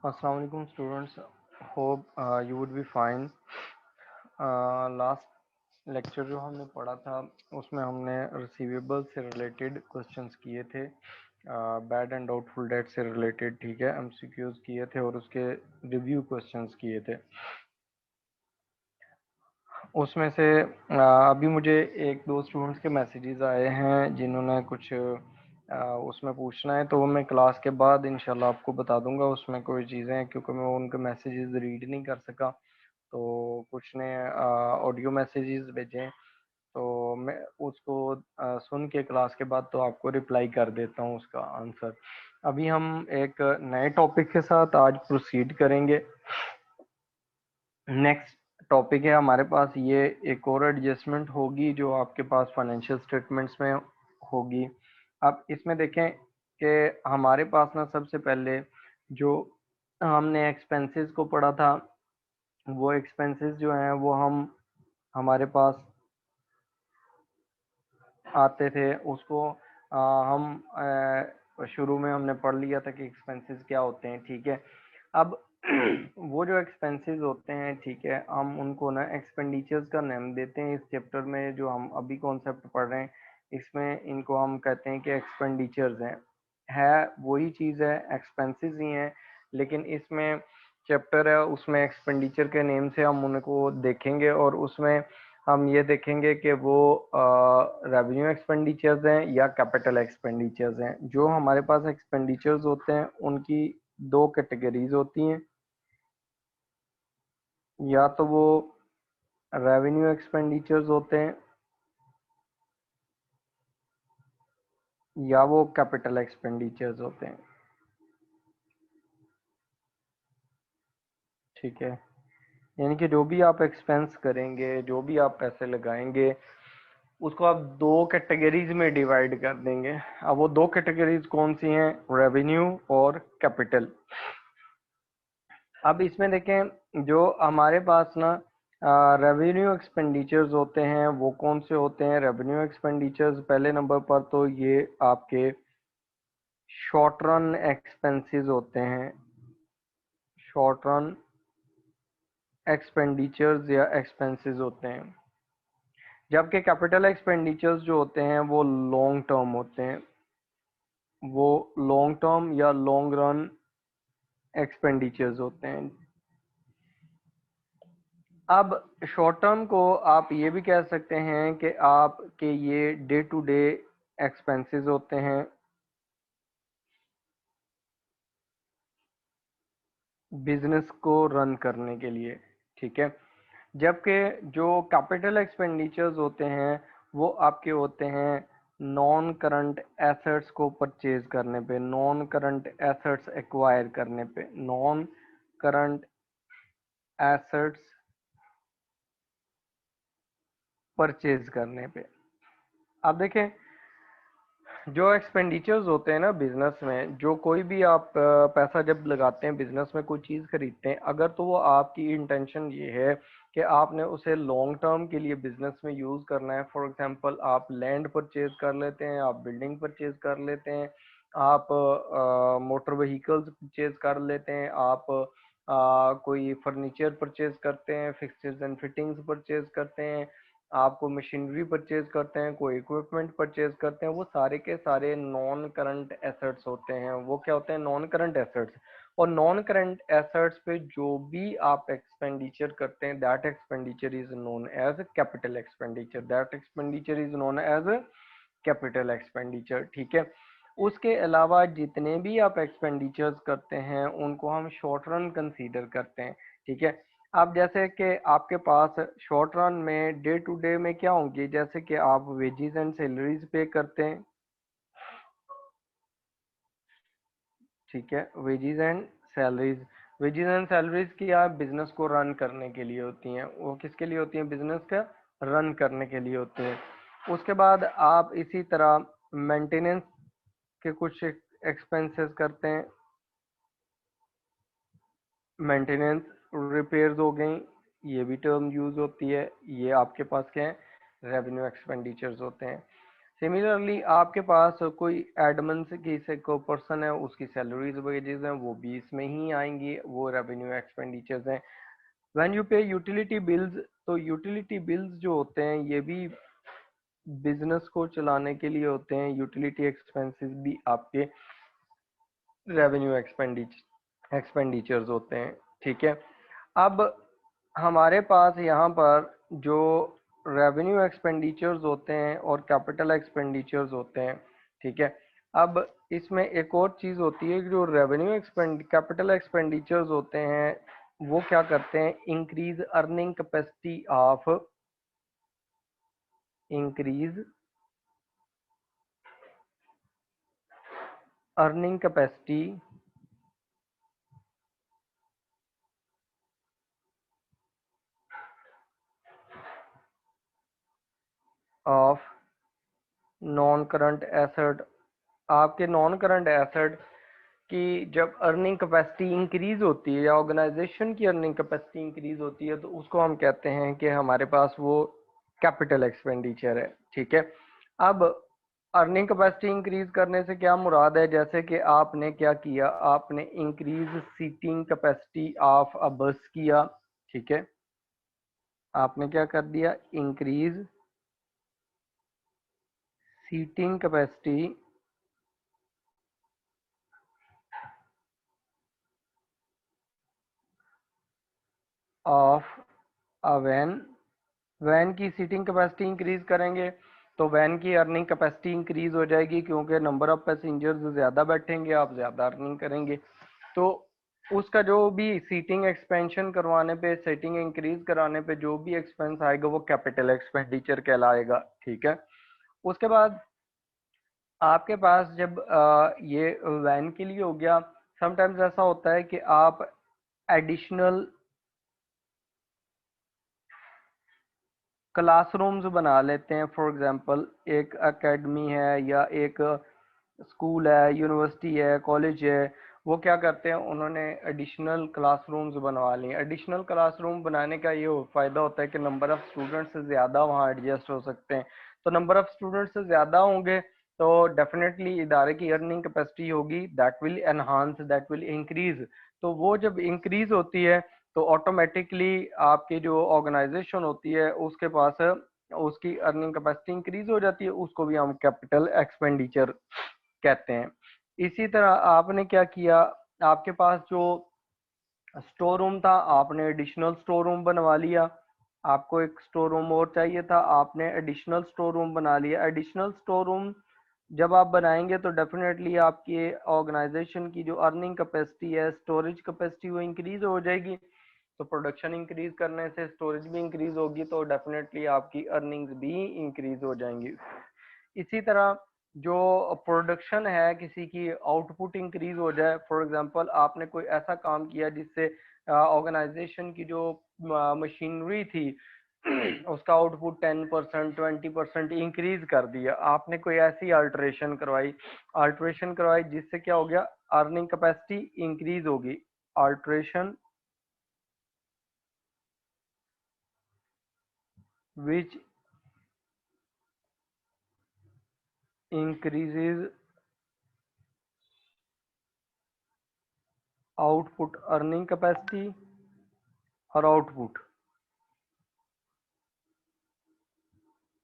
अस्सलाम वालेकुम students, hope you would be fine. Last lecture जो हमने पढ़ा था उसमें हमने रिसीवेबल से रिलेटेड क्वेश्चंस किए थे, बैड एंड डाउटफुल डेट से रिलेटेड, ठीक है, एमसीक्यूज किए थे और उसके रिव्यू क्वेश्चंस किए थे। उसमें से अभी मुझे एक दो स्टूडेंट्स के मैसेजेस आए हैं जिन्होंने कुछ उसमें पूछना है, तो वो मैं क्लास के बाद इंशाल्लाह आपको बता दूंगा। उसमें कोई चीज़ें हैं, क्योंकि मैं उनके मैसेजेस रीड नहीं कर सका, तो कुछ ने ऑडियो मैसेजेस भेजे, तो मैं उसको सुन के क्लास के बाद तो आपको रिप्लाई कर देता हूँ उसका आंसर। अभी हम एक नए टॉपिक के साथ आज प्रोसीड करेंगे। नेक्स्ट टॉपिक है हमारे पास, ये एक और एडजस्टमेंट होगी जो आपके पास फाइनेंशियल स्टेटमेंट्स में होगी। अब इसमें देखें कि हमारे पास ना सबसे पहले जो हमने एक्सपेंसेस को पढ़ा था, वो एक्सपेंसेस जो हैं वो हमारे पास आते थे, उसको हम शुरू में हमने पढ़ लिया था कि एक्सपेंसेस क्या होते हैं, ठीक है। अब वो जो एक्सपेंसेस होते हैं, ठीक है, हम उनको ना एक्सपेंडिचर्स का नाम देते हैं। इस चैप्टर में जो हम अभी कॉन्सेप्ट पढ़ रहे हैं, इसमें इनको हम कहते हैं कि एक्सपेंडिचर्स हैं। है वही चीज़ है, एक्सपेंसेस ही हैं, लेकिन इसमें चैप्टर है, उसमें एक्सपेंडिचर के नेम से हम उनको देखेंगे और उसमें हम ये देखेंगे कि वो रेवेन्यू एक्सपेंडिचर्स हैं या कैपिटल एक्सपेंडिचर्स हैं। जो हमारे पास एक्सपेंडिचर्स होते हैं उनकी दो कैटेगरीज होती हैं, या तो वो रेवेन्यू एक्सपेंडिचर्स होते हैं या वो कैपिटल एक्सपेंडिचर्स होते हैं, ठीक है। यानी कि जो भी आप एक्सपेंस करेंगे, जो भी आप पैसे लगाएंगे, उसको आप दो कैटेगरीज में डिवाइड कर देंगे। अब वो दो कैटेगरीज कौन सी हैं? रेवेन्यू और कैपिटल। अब इसमें देखें, जो हमारे पास ना रेवेन्यू एक्सपेंडिचर्स होते हैं वो कौन से होते हैं? रेवेन्यू एक्सपेंडिचर्स पहले नंबर पर तो ये आपके शॉर्ट रन एक्सपेंसेस होते हैं, शॉर्ट रन एक्सपेंडिचर्स या एक्सपेंसेस होते हैं। जबकि कैपिटल एक्सपेंडिचर्स जो होते हैं वो लॉन्ग टर्म होते हैं, वो लॉन्ग टर्म या लॉन्ग रन एक्सपेंडिचर्स होते हैं। अब शॉर्ट टर्म को आप ये भी कह सकते हैं कि आपके ये डे टू डे एक्सपेंसेस होते हैं, बिजनेस को रन करने के लिए, ठीक है। जबकि जो कैपिटल एक्सपेंडिचर्स होते हैं वो आपके होते हैं नॉन करंट एसेट्स को परचेज करने पे, नॉन करंट एसेट्स एक्वायर करने पे, नॉन करंट एसेट्स परचेज करने पे। अब देखें, जो एक्सपेंडिचर्स होते हैं ना बिजनेस में, जो कोई भी आप पैसा जब लगाते हैं बिजनेस में, कोई चीज़ खरीदते हैं, अगर तो वो आपकी इंटेंशन ये है कि आपने उसे लॉन्ग टर्म के लिए बिजनेस में यूज़ करना है। फॉर एग्जांपल आप लैंड परचेज कर लेते हैं, आप बिल्डिंग परचेज कर लेते हैं, आप मोटर व्हीकल्स परचेज कर लेते हैं, आप कोई फर्नीचर परचेज करते हैं, फिक्सचर्स एंड फिटिंग्स परचेज करते हैं, आपको मशीनरी परचेज करते हैं, कोई इक्विपमेंट परचेज करते हैं, वो सारे के सारे नॉन करंट एसेट्स होते हैं। वो क्या होते हैं? Non current assets. और नॉन करंट एसेट्स पे जो भी आप एक्सपेंडिचर करते हैं, that expenditure is known as capital expenditure, that expenditure is known as capital expenditure, ठीक है। उसके अलावा जितने भी आप एक्सपेंडिचर्स करते हैं उनको हम शॉर्ट रन कंसीडर करते हैं, ठीक है। अब जैसे कि आपके पास शॉर्ट रन में डे टू डे में क्या होंगे, जैसे कि आप वेजेस एंड सैलरीज पे करते हैं, ठीक है, wages and salaries. Wages and salaries की आप बिजनेस को रन करने के लिए होती हैं, वो किसके लिए होती हैं? बिजनेस का रन करने के लिए होती हैं। उसके बाद आप इसी तरह मेंटेनेंस के कुछ एक्सपेंसेस करते हैं, मेंटेनेंस, रिपेयर्स हो गई, ये भी टर्म यूज होती है, ये आपके पास क्या है? रेवेन्यू एक्सपेंडिचर्स होते हैं। सिमिलरली आपके पास कोई एडमन से किसी को पर्सन है, उसकी सैलरीज वेजेस हैं, वो भी इसमें ही आएंगी, वो रेवेन्यू एक्सपेंडिचर्स हैं। व्हेन यू पे यूटिलिटी बिल्स, तो यूटिलिटी बिल्स जो होते हैं ये भी बिजनेस को चलाने के लिए होते हैं। यूटिलिटी एक्सपेंसेस भी आपके रेवेन्यू एक्सपेंडिचर्स होते हैं, ठीक है। अब हमारे पास यहाँ पर जो रेवेन्यू एक्सपेंडिचर्स होते हैं और कैपिटल एक्सपेंडिचर्स होते हैं, ठीक है। अब इसमें एक और चीज़ होती है कि जो रेवेन्यू कैपिटल एक्सपेंडिचर्स होते हैं वो क्या करते हैं, increase earning capacity of, increase earning capacity of non current asset. आपके नॉन करंट एसेट की जब अर्निंग कैपेसिटी इंक्रीज होती है या ऑर्गेनाइजेशन की अर्निंग कैपेसिटी इंक्रीज होती है, तो उसको हम कहते हैं कि हमारे पास वो कैपिटल एक्सपेंडिचर है, ठीक है। अब अर्निंग कैपेसिटी इंक्रीज करने से क्या मुराद है, जैसे कि आपने क्या किया, आपने increase seating capacity of a bus किया, ठीक है। आपने क्या कर दिया, increase seating capacity of a van. Van की सीटिंग कैपेसिटी इंक्रीज करेंगे तो वैन की अर्निंग कैपेसिटी इंक्रीज हो जाएगी, क्योंकि नंबर ऑफ पैसेंजर्स ज़्यादा बैठेंगे, आप ज़्यादा अर्निंग करेंगे। तो उसका जो भी सीटिंग एक्सपेंशन करवाने पे, सीटिंग इंक्रीज कराने पे जो भी एक्सपेंस आएगा वो कैपिटल एक्सपेंडिचर कहलाएगा, ठीक है। उसके बाद आपके पास जब ये वैन के लिए हो गया, समटाइम्स ऐसा होता है कि आप एडिशनल क्लासरूम्स बना लेते हैं। फॉर एग्जांपल एक एकेडमी है या एक स्कूल है, यूनिवर्सिटी है, कॉलेज है, वो क्या करते हैं, उन्होंने एडिशनल क्लासरूम्स बनवा लिए। एडिशनल क्लासरूम बनाने का ये फ़ायदा होता है कि नंबर ऑफ़ स्टूडेंट्स से ज़्यादा वहाँ एडजस्ट हो सकते हैं। तो नंबर ऑफ़ स्टूडेंट्स से ज़्यादा होंगे तो डेफिनेटली इदारे की अर्निंग कैपेसिटी होगी, that will enhance, that will increase. तो वो जब इंक्रीज होती है तो ऑटोमेटिकली आपकी जो ऑर्गेनाइजेशन होती है उसके पास उसकी अर्निंग कैपेसिटी इंक्रीज हो जाती है, उसको भी हम कैपिटल एक्सपेंडिचर कहते हैं। इसी तरह आपने क्या किया, आपके पास जो स्टोर रूम था, आपने एडिशनल स्टोर रूम बनवा लिया। आपको एक स्टोर रूम और चाहिए था, आपने एडिशनल स्टोर रूम बना लिया। एडिशनल स्टोर रूम जब आप बनाएंगे तो डेफिनेटली आपकी ऑर्गेनाइजेशन की जो अर्निंग कैपेसिटी है, स्टोरेज कैपेसिटी, वो इंक्रीज हो जाएगी। तो प्रोडक्शन इंक्रीज करने से स्टोरेज भी इंक्रीज होगी, तो डेफिनेटली आपकी अर्निंग्स भी इंक्रीज हो जाएंगी। इसी तरह जो प्रोडक्शन है, किसी की आउटपुट इंक्रीज हो जाए, फॉर एग्जांपल आपने कोई ऐसा काम किया जिससे ऑर्गेनाइजेशन की जो मशीनरी थी उसका आउटपुट 10% 20% इंक्रीज कर दिया, आपने कोई ऐसी अल्ट्रेशन करवाई जिससे क्या हो गया, अर्निंग कैपेसिटी इंक्रीज होगी। Alteration which increases output, earning capacity और आउटपुट,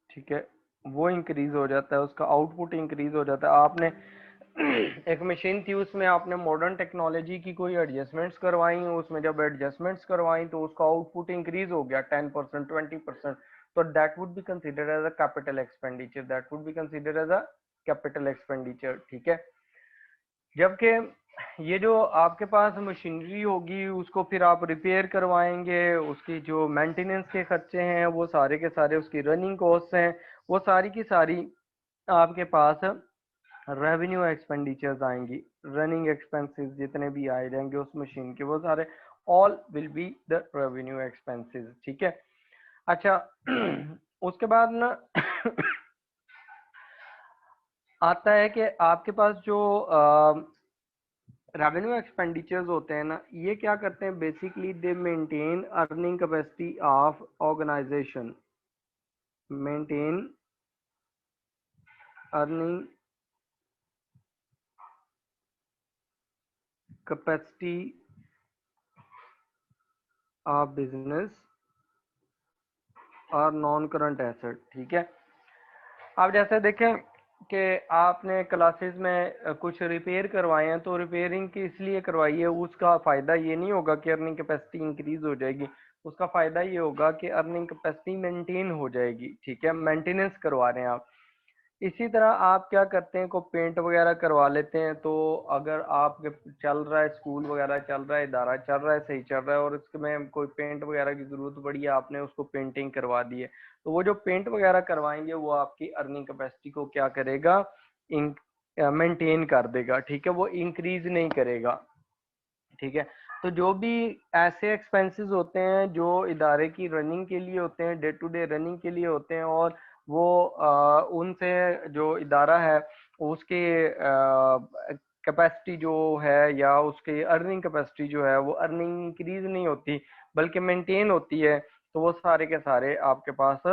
ठीक है, वो इंक्रीज हो जाता है, उसका आउटपुट इंक्रीज हो जाता है। आपने एक मशीन थी, उसमें आपने मॉडर्न टेक्नोलॉजी की कोई एडजस्टमेंट्स करवाई, उसमें जब एडजस्टमेंट्स करवाई तो उसका आउटपुट इंक्रीज हो गया 10% 20%, तो that would be considered as a capital expenditure, that would be considered as a capital expenditure, ठीक है। जबकि ये जो आपके पास मशीनरी होगी उसको फिर आप रिपेयर करवाएंगे, उसकी जो मेंटेनेंस के खर्चे हैं वो सारे के सारे, उसकी रनिंग कॉस्ट हैं, वो सारी की सारी आपके पास रेवेन्यू एक्सपेंडिचर्स आएंगी। रनिंग एक्सपेंसेस जितने भी आए जाएंगे उस मशीन के, वो सारे all will be the revenue expenses, ठीक है। अच्छा उसके बाद ना आता है कि आपके पास जो रेवेन्यू एक्सपेंडिचर्स होते हैं ना, ये क्या करते हैं, basically they maintain earning capacity of organisation, maintain earning capacity of business और नॉन करंट एसेट। ठीक है, आप जैसे देखें कि आपने क्लासेस में कुछ रिपेयर करवाए हैं, तो रिपेयरिंग की इसलिए करवाई है, उसका फ़ायदा ये नहीं होगा कि अर्निंग कैपेसिटी इंक्रीज हो जाएगी, उसका फ़ायदा ये होगा कि अर्निंग कैपेसिटी मेंटेन हो जाएगी। ठीक है, मेंटेनेंस करवा रहे हैं आप। इसी तरह आप क्या करते हैं, को पेंट वगैरह करवा लेते हैं, तो अगर आपके चल रहा है, स्कूल वगैरह चल रहा है, इदारा चल रहा है, सही चल रहा है, और इसमें कोई पेंट वगैरह की जरूरत पड़ी है, आपने उसको पेंटिंग करवा दी है, तो वो जो पेंट वगैरह करवाएंगे वो आपकी अर्निंग कैपेसिटी को क्या करेगा, मेंटेन कर देगा। ठीक है, वो इंक्रीज नहीं करेगा। ठीक है, तो जो भी ऐसे एक्सपेंसेस होते हैं जो इदारे की रनिंग के लिए होते हैं, डे टू डे रनिंग के लिए होते हैं, और वो उनसे जो इदारा है उसके कैपेसिटी जो है या उसकी अर्निंग कैपेसिटी जो है वो अर्निंग इंक्रीज नहीं होती बल्कि मेंटेन होती है, तो वो सारे के सारे आपके पास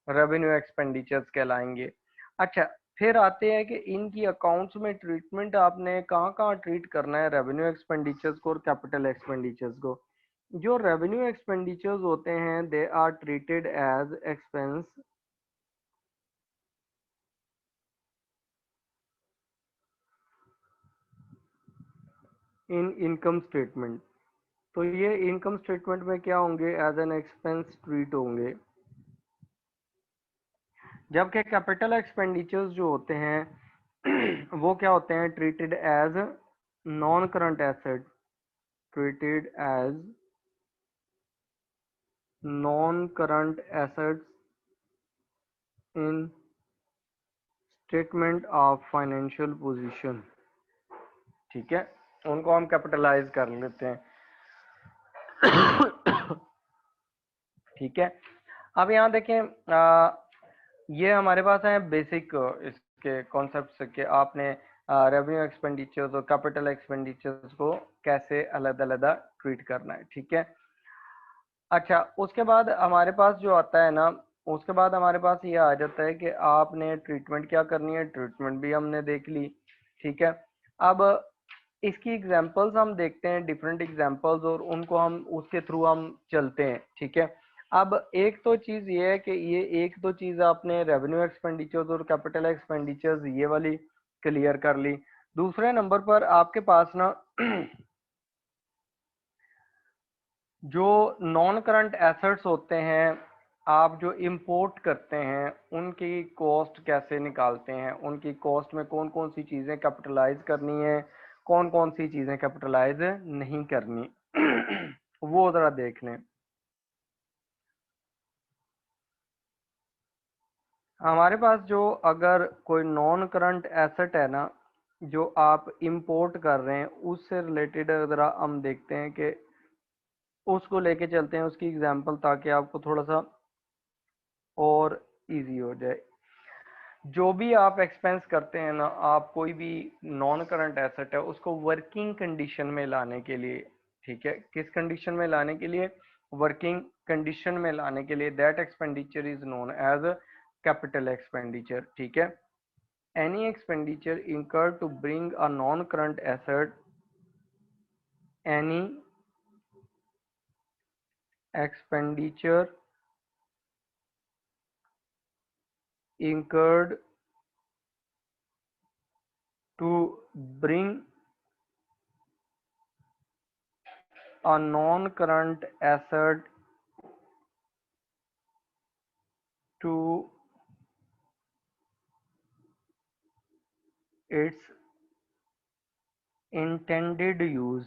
रेवेन्यू एक्सपेंडिचर्स कहलाएंगे। अच्छा, फिर आते हैं कि इनकी अकाउंट्स में ट्रीटमेंट आपने कहाँ कहाँ ट्रीट करना है, रेवेन्यू एक्सपेंडिचर्स को और कैपिटल एक्सपेंडिचर्स को। जो रेवेन्यू एक्सपेंडिचर्स होते हैं they are treated as expense in income statement. तो ये इनकम स्टेटमेंट में क्या होंगे, एज एन एक्सपेंस ट्रीट होंगे। जबकि कैपिटल एक्सपेंडिचर्स जो होते हैं वो क्या होते हैं, treated as non current asset, treated as non current assets in statement of financial position. ठीक है, उनको हम कैपिटलाइज कर लेते हैं। ठीक है, अब यहाँ देखें, ये हमारे पास है बेसिक इसके कॉन्सेप्ट्स के, आपने रेवेन्यू एक्सपेंडिचर्स और कैपिटल एक्सपेंडिचर्स को कैसे अलग अलग ट्रीट करना है। ठीक है, अच्छा, उसके बाद हमारे पास जो आता है ना, उसके बाद हमारे पास ये आ जाता है कि आपने ट्रीटमेंट क्या करनी है, ट्रीटमेंट भी हमने देख ली। ठीक है, अब इसकी एग्जांपल्स हम देखते हैं, डिफरेंट एग्जांपल्स, और उनको हम उसके थ्रू हम चलते हैं। ठीक है, अब एक तो चीज ये है कि ये एक दो चीज आपने रेवेन्यू एक्सपेंडिचर्स और कैपिटल एक्सपेंडिचर्स ये वाली क्लियर कर ली। दूसरे नंबर पर आपके पास ना जो नॉन करंट एसेट्स होते हैं, आप जो इंपोर्ट करते हैं उनकी कॉस्ट कैसे निकालते हैं, उनकी कॉस्ट में कौन कौन सी चीज़ें कैपिटलाइज करनी है, कौन कौन सी चीज़ें कैपिटलाइज नहीं करनी वो ज़रा देख लें। हमारे पास जो अगर कोई नॉन करंट एसेट है ना, जो आप इंपोर्ट कर रहे हैं, उससे रिलेटेड ज़रा हम देखते हैं कि उसको लेके चलते हैं, उसकी एग्जांपल, ताकि आपको थोड़ा सा और इजी हो जाए। जो भी आप एक्सपेंस करते हैं ना, आप कोई भी नॉन करंट एसेट है उसको वर्किंग कंडीशन में लाने के लिए, ठीक है, किस कंडीशन में लाने के लिए, वर्किंग कंडीशन में लाने के लिए, that expenditure is known as capital expenditure. ठीक है, any expenditure incur to bring a non current asset, any expenditure incurred to bring a non-current asset to its intended use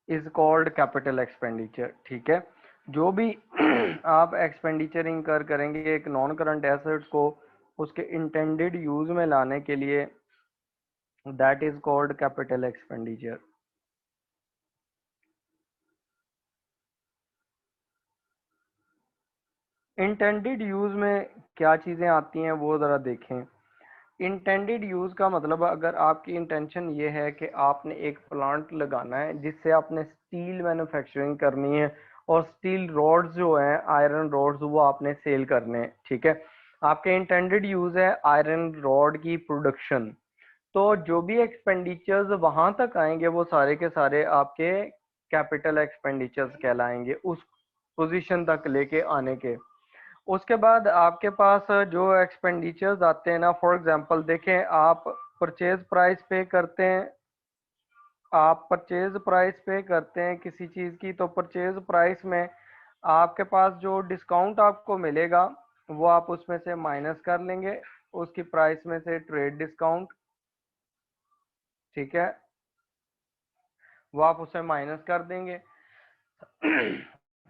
is called capital expenditure। ठीक है, जो भी आप expenditure इंकर करेंगे एक नॉन करंट एसेट को उसके इंटेंडेड यूज में लाने के लिए, that is called capital expenditure. Intended use में क्या चीजें आती हैं वो जरा देखें। इंटेंडेड यूज का मतलब, अगर आपकी इंटेंशन ये है कि आपने एक प्लांट लगाना है जिससे आपने स्टील मैन्युफैक्चरिंग करनी है और स्टील रोड्स जो हैं, आयरन रोड्स, वो आपने सेल करने हैं, ठीक है। आपके इंटेंडेड यूज है आयरन रॉड की प्रोडक्शन। तो जो भी एक्सपेंडिचर्स वहां तक आएंगे वो सारे के सारे आपके कैपिटल एक्सपेंडिचर्स कहलाएंगे, उस पोजीशन तक लेके आने के। उसके बाद आपके पास जो एक्सपेंडिचर्स आते हैं ना, फॉर एग्जांपल देखें, आप परचेज प्राइस पे करते हैं, आप परचेज प्राइस पे करते हैं किसी चीज की, तो परचेज प्राइस में आपके पास जो डिस्काउंट आपको मिलेगा वो आप उसमें से माइनस कर लेंगे, उसकी प्राइस में से ट्रेड डिस्काउंट, ठीक है, वो आप उसमें माइनस कर देंगे।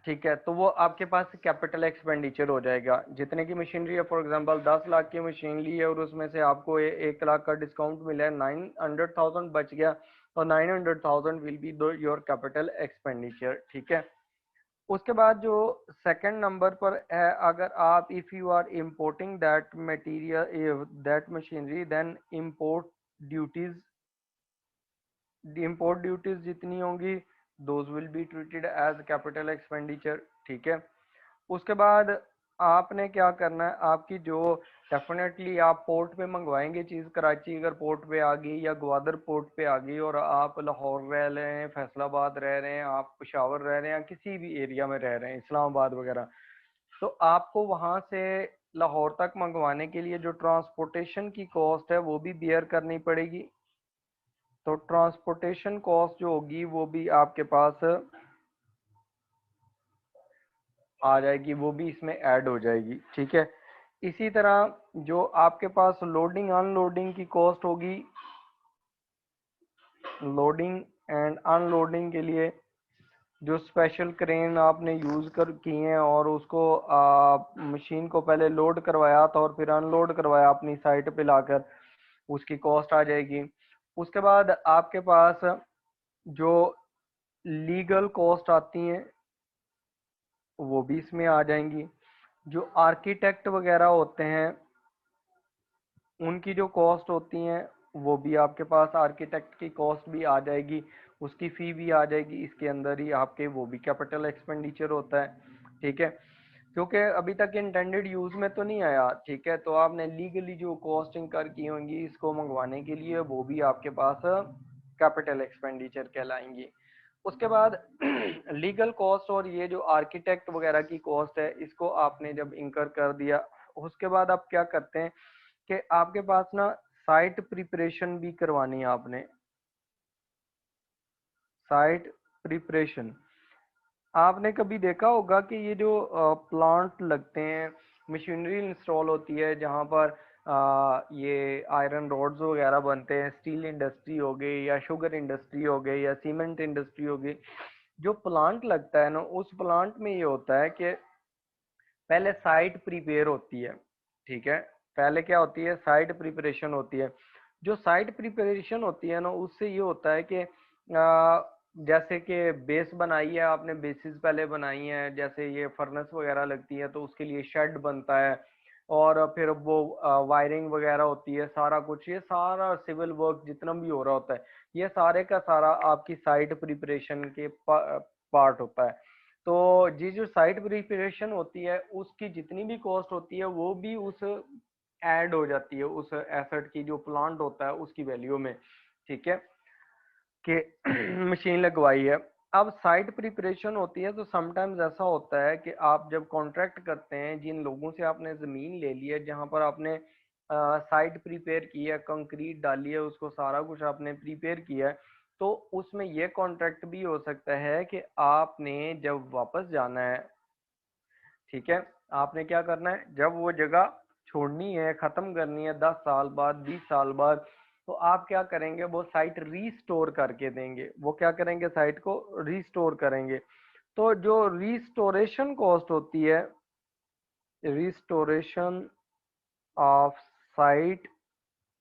ठीक है, तो वो आपके पास कैपिटल एक्सपेंडिचर हो जाएगा। जितने की मशीनरी है, फॉर एग्जांपल 10 लाख की मशीन ली है और उसमें से आपको 1 लाख का डिस्काउंट मिला है, 900,000 बच गया, और 900,000 will be your capital expenditure, ठीक है। उसके बाद जो सेकंड नंबर पर है, अगर आप if you are importing that material that machinery, then import duties जितनी होंगी those will be treated as capital expenditure, ठीक है। उसके बाद आपने क्या करना है, आपकी जो डेफिनेटली आप पोर्ट पे मंगवाएंगे चीज़, कराची अगर पोर्ट पे आ गई या ग्वादर पोर्ट पे आ गई, और आप लाहौर रह रहे हैं, फैसलाबाद रह रहे हैं, आप पेशावर रह रहे हैं, किसी भी एरिया में रह रहे हैं, इस्लामाबाद वगैरह, तो आपको वहां से लाहौर तक मंगवाने के लिए जो ट्रांसपोर्टेशन की कॉस्ट है वो भी बियर करनी पड़ेगी। तो ट्रांसपोर्टेशन कॉस्ट जो होगी वो भी आपके पास आ जाएगी, वो भी इसमें ऐड हो जाएगी, ठीक है। इसी तरह जो आपके पास लोडिंग अनलोडिंग की कॉस्ट होगी, लोडिंग एंड अनलोडिंग के लिए जो स्पेशल क्रेन आपने यूज कर किए हैं और उसको मशीन को पहले लोड करवाया था और फिर अनलोड करवाया अपनी साइट पे लाकर, उसकी कॉस्ट आ जाएगी। उसके बाद आपके पास जो लीगल कॉस्ट आती हैं वो भी इसमें आ जाएंगी। जो आर्किटेक्ट वगैरह होते हैं उनकी जो कॉस्ट होती हैं वो भी आपके पास, आर्किटेक्ट की कॉस्ट भी आ जाएगी, उसकी फी भी आ जाएगी, इसके अंदर ही आपके वो भी कैपिटल एक्सपेंडिचर होता है, ठीक है। क्योंकि अभी तक इंटेंडेड यूज में तो नहीं आया, ठीक है, तो आपने लीगली जो कॉस्ट इंकर की होंगी इसको मंगवाने के लिए, वो भी आपके पास कैपिटल एक्सपेंडिचर कहलाएंगी। उसके बाद लीगल कॉस्ट और ये जो आर्किटेक्ट वगैरह की कॉस्ट है, इसको आपने जब इंकर कर दिया, उसके बाद आप क्या करते हैं कि आपके पास ना साइट प्रिपरेशन भी करवानी है आपने। साइट प्रिपरेशन, आपने कभी देखा होगा कि ये जो प्लांट लगते हैं, मशीनरी इंस्टॉल होती है जहाँ पर ये आयरन रोड्स वगैरह बनते हैं, स्टील इंडस्ट्री हो गई या शुगर इंडस्ट्री हो गई या सीमेंट इंडस्ट्री हो गई, जो प्लांट लगता है ना, उस प्लांट में ये होता है कि पहले साइट प्रिपेयर होती है, ठीक है। पहले क्या होती है, साइट प्रिपरेशन होती है। जो साइट प्रिपरेशन होती है ना, उससे ये होता है कि जैसे कि बेस बनाई है आपने, बेसिस पहले बनाई है, जैसे ये फर्नेस वगैरह लगती है तो उसके लिए शेड बनता है, और फिर वो वायरिंग वगैरह होती है, सारा कुछ, ये सारा सिविल वर्क जितना भी हो रहा होता है, ये सारे का सारा आपकी साइट प्रिपरेशन के पार्ट होता है। तो ये जो साइट प्रिपरेशन होती है उसकी जितनी भी कॉस्ट होती है वो भी उस ऐड हो जाती है उस एसेट की, जो प्लांट होता है उसकी वैल्यू में, ठीक है, कि मशीन लगवाई है। अब साइट प्रिपरेशन होती है तो समटाइम्स ऐसा होता है कि आप जब कॉन्ट्रैक्ट करते हैं, जिन लोगों से आपने ज़मीन ले ली है जहां पर आपने साइट प्रिपेयर की है, कंक्रीट डाली है, उसको सारा कुछ आपने प्रिपेयर किया है, तो उसमें यह कॉन्ट्रैक्ट भी हो सकता है कि आपने जब वापस जाना है, ठीक है, आपने क्या करना है, जब वो जगह छोड़नी है, खत्म करनी है 10 साल बाद, 20 साल बाद, तो आप क्या करेंगे, वो साइट रीस्टोर करके देंगे। वो क्या करेंगे, साइट को रीस्टोर करेंगे। तो जो रीस्टोरेशन कॉस्ट होती है, रिस्टोरेशन ऑफ साइट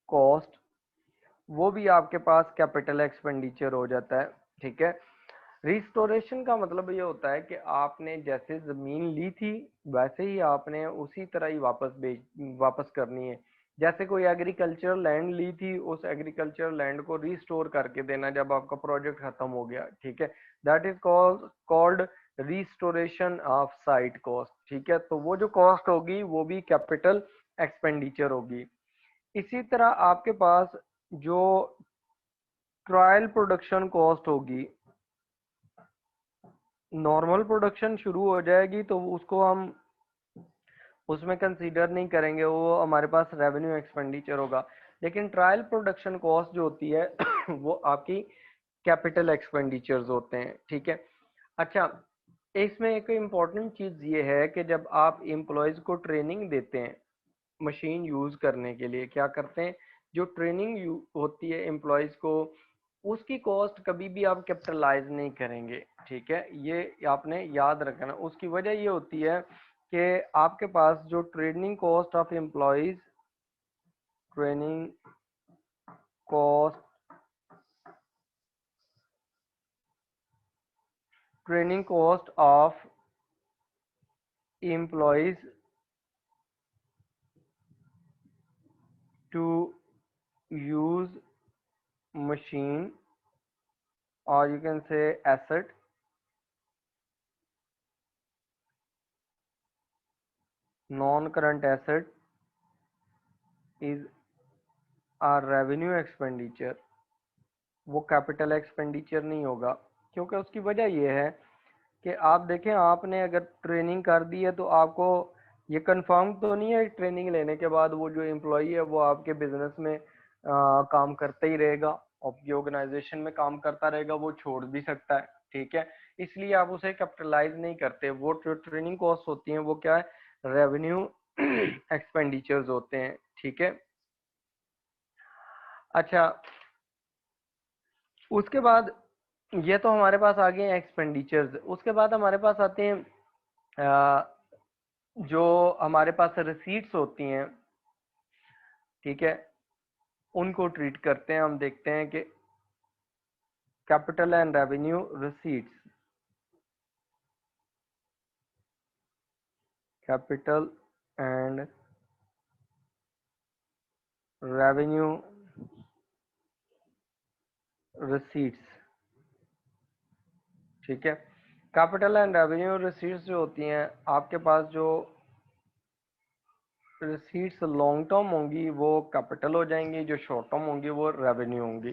कॉस्ट, वो भी आपके पास कैपिटल एक्सपेंडिचर हो जाता है, ठीक है। रिस्टोरेशन का मतलब ये होता है कि आपने जैसे जमीन ली थी वैसे ही आपने उसी तरह ही वापस करनी है। जैसे कोई एग्रीकल्चरल लैंड ली थी, उस एग्रीकल्चरल लैंड को रिस्टोर करके देना जब आपका प्रोजेक्ट खत्म हो गया, ठीक है, that is called restoration of site cost, ठीक है, तो वो जो कॉस्ट होगी वो भी कैपिटल एक्सपेंडिचर होगी। इसी तरह आपके पास जो ट्रायल प्रोडक्शन कॉस्ट होगी, नॉर्मल प्रोडक्शन शुरू हो जाएगी तो उसको हम उसमें कंसीडर नहीं करेंगे, वो हमारे पास रेवेन्यू एक्सपेंडिचर होगा। लेकिन ट्रायल प्रोडक्शन कॉस्ट जो होती है वो आपकी कैपिटल एक्सपेंडिचर्स होते हैं, ठीक है। अच्छा, इसमें एक इम्पॉर्टेंट चीज़ ये है कि जब आप एम्प्लॉयज़ को ट्रेनिंग देते हैं मशीन यूज़ करने के लिए, क्या करते हैं, जो ट्रेनिंग होती है एम्प्लॉयज़ को, उसकी कॉस्ट कभी भी आप कैपिटलाइज नहीं करेंगे, ठीक है, ये आपने याद रखना। उसकी वजह ये होती है कि आपके पास जो training cost of employees, training cost training cost of employees to use machine, or you can say asset, non-current asset is a revenue expenditure, वो कैपिटल एक्सपेंडिचर नहीं होगा। क्योंकि उसकी वजह ये है कि आप देखें, आपने अगर ट्रेनिंग कर दी है तो आपको ये कंफर्म तो नहीं है ट्रेनिंग लेने के बाद वो जो एम्प्लॉई है वो आपके बिजनेस में काम करता ही रहेगा, आपकी ऑर्गेनाइजेशन में काम करता रहेगा, वो छोड़ भी सकता है, ठीक है। इसलिए आप उसे कैपिटलाइज नहीं करते। वो जो ट्रेनिंग कॉस्ट होती हैं वो क्या है, रेवेन्यू एक्सपेंडिचर्स होते हैं, ठीक है। अच्छा, उसके बाद ये तो हमारे पास आ गए एक्सपेंडिचर्स। उसके बाद हमारे पास आते हैं जो हमारे पास रिसीट्स होती हैं, ठीक है, उनको ट्रीट करते हैं। हम देखते हैं कि capital and revenue receipts, capital and revenue receipts, ठीक है। कैपिटल एंड रेवेन्यू रिसीट्स जो होती हैं, आपके पास जो रिसीट्स लॉन्ग टर्म होंगी वो कैपिटल हो जाएंगी, जो शॉर्ट टर्म होंगी वो रेवेन्यू होंगी।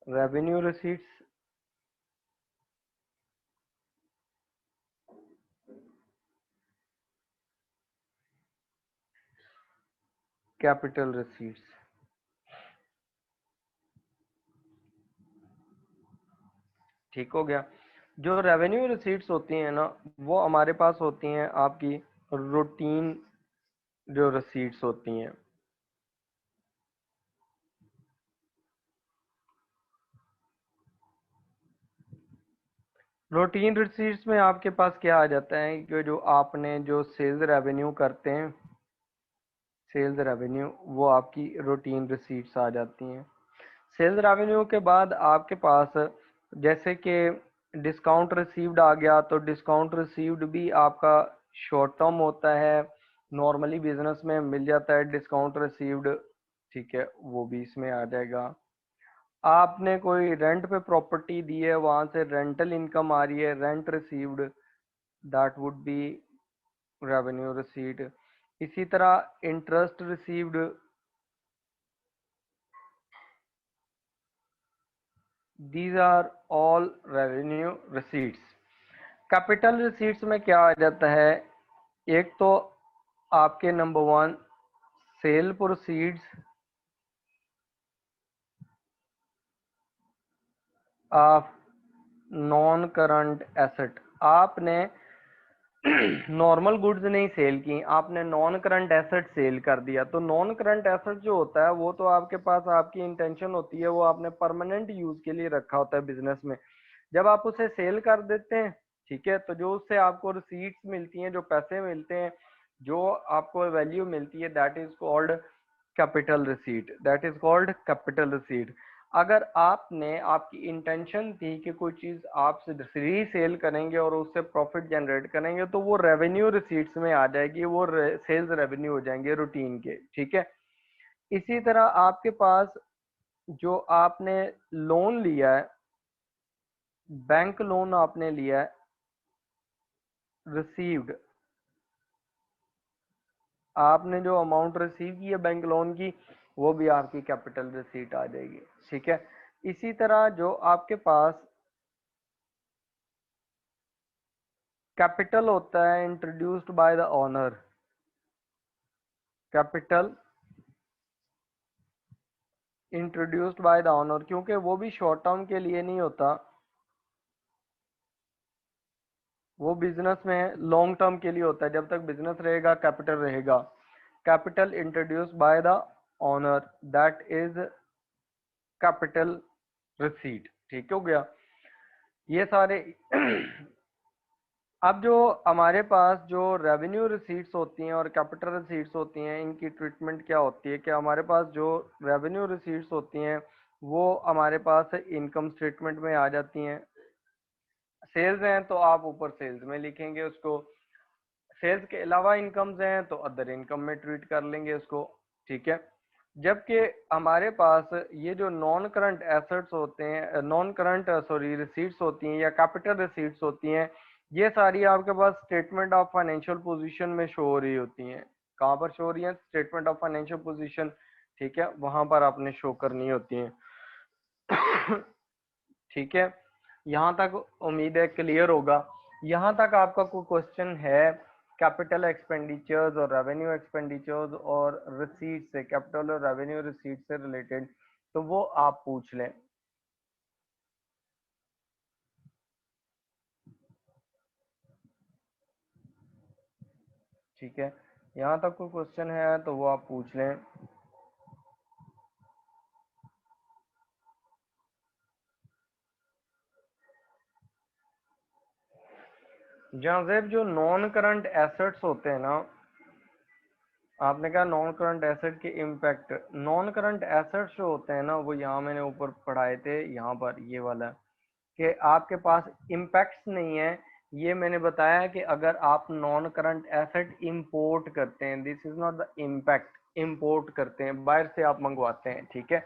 रेवेन्यू रिसीट्स, कैपिटल रिसीट्स, ठीक हो गया। जो रेवेन्यू रिसीट्स होती हैं ना, वो हमारे पास होती हैं आपकी रूटीन जो रिसीट्स होती हैं। रूटीन रिसीट्स में आपके पास क्या आ जाता है कि जो आपने जो सेल्स रेवेन्यू करते हैं, सेल्स रेवेन्यू, वो आपकी रूटीन रिसीट्स आ जाती हैं। सेल्स रेवेन्यू के बाद आपके पास जैसे कि डिस्काउंट रिसीव्ड आ गया, तो डिस्काउंट रिसीव्ड भी आपका शॉर्ट टर्म होता है, नॉर्मली बिजनेस में मिल जाता है डिस्काउंट रिसीव्ड, ठीक है, वो भी इसमें आ जाएगा। आपने कोई रेंट पे प्रॉपर्टी दी है, वहां से रेंटल इनकम आ रही है, rent received, that would be revenue receipt. इसी तरह interest received, these are all revenue receipts. Capital receipts में क्या आ जाता है, एक तो आपके number one sale proceeds of non current asset. आपने नॉर्मल गुड्स नहीं सेल की, आपने नॉन करंट एसेट सेल कर दिया। तो नॉन करंट एसेट जो होता है वो तो आपके पास आपकी इंटेंशन होती है, वो आपने परमानेंट यूज के लिए रखा होता है बिजनेस में। जब आप उसे सेल कर देते हैं, ठीक है, तो जो उससे आपको रिसीट्स मिलती हैं, जो पैसे मिलते हैं, जो आपको वैल्यू मिलती है, that is called capital receipt, that is called capital receipt. अगर आपने आपकी इंटेंशन थी कि कोई चीज आप रीसेल करेंगे और उससे प्रॉफिट जनरेट करेंगे, तो वो रेवेन्यू रिसीट्स में आ जाएगी, वो सेल्स रेवेन्यू हो जाएंगे रूटीन के, ठीक है। इसी तरह आपके पास जो आपने लोन लिया है, बैंक लोन आपने लिया है, रिसीव्ड, आपने जो अमाउंट रिसीव की है बैंक लोन की, वो भी आपकी कैपिटल रिसीट आ जाएगी। ठीक है। इसी तरह जो आपके पास कैपिटल होता है introduced by the owner, capital introduced by the owner, क्योंकि वो भी शॉर्ट टर्म के लिए नहीं होता, वो बिजनेस में लॉन्ग टर्म के लिए होता है। जब तक बिजनेस रहेगा कैपिटल रहेगा। Capital introduced by the owner, that is capital receipt. ठीक हो गया ये सारे। अब जो हमारे पास जो रेवेन्यू रिसीट्स होती हैं और कैपिटल रिसीट्स होती हैं, इनकी ट्रीटमेंट क्या होती है कि हमारे पास जो रेवेन्यू रिसीट्स होती हैं वो हमारे पास इनकम स्टेटमेंट में आ जाती हैं। सेल्स हैं तो आप ऊपर सेल्स में लिखेंगे उसको, सेल्स के अलावा इनकम्स हैं तो अदर इनकम में ट्रीट कर लेंगे उसको। ठीक है। जबकि हमारे पास ये जो नॉन करंट एसेट्स होते हैं, नॉन करंट सॉरी रिसीट्स होती हैं या कैपिटल रिसीट्स होती हैं, ये सारी आपके पास स्टेटमेंट ऑफ फाइनेंशियल पोजीशन में शो हो रही होती हैं। कहाँ पर शो हो रही है? Statement of financial position. ठीक है, वहां पर आपने शो करनी होती हैं। ठीक है, यहाँ तक उम्मीद है क्लियर होगा। यहाँ तक आपका कोई क्वेश्चन है कैपिटल एक्सपेंडिचर्स और रेवेन्यू एक्सपेंडिचर्स और रिसीट से, कैपिटल और रेवेन्यू रिसीट से रिलेटेड, तो वो आप पूछ लें। ठीक है, यहाँ तक कोई क्वेश्चन है तो वो आप पूछ लें। जहाँ से जो नॉन करंट एसेट्स होते हैं ना, आपने कहा नॉन करंट एसेट के इम्पैक्ट, नॉन करंट एसेट्स जो होते हैं ना वो यहाँ मैंने ऊपर पढ़ाए थे, यहाँ पर ये वाला कि आपके पास इम्पैक्ट्स नहीं है। ये मैंने बताया कि अगर आप नॉन करंट एसेट इंपोर्ट करते हैं, this is not the impact, import करते हैं बाहर से आप मंगवाते हैं। ठीक है,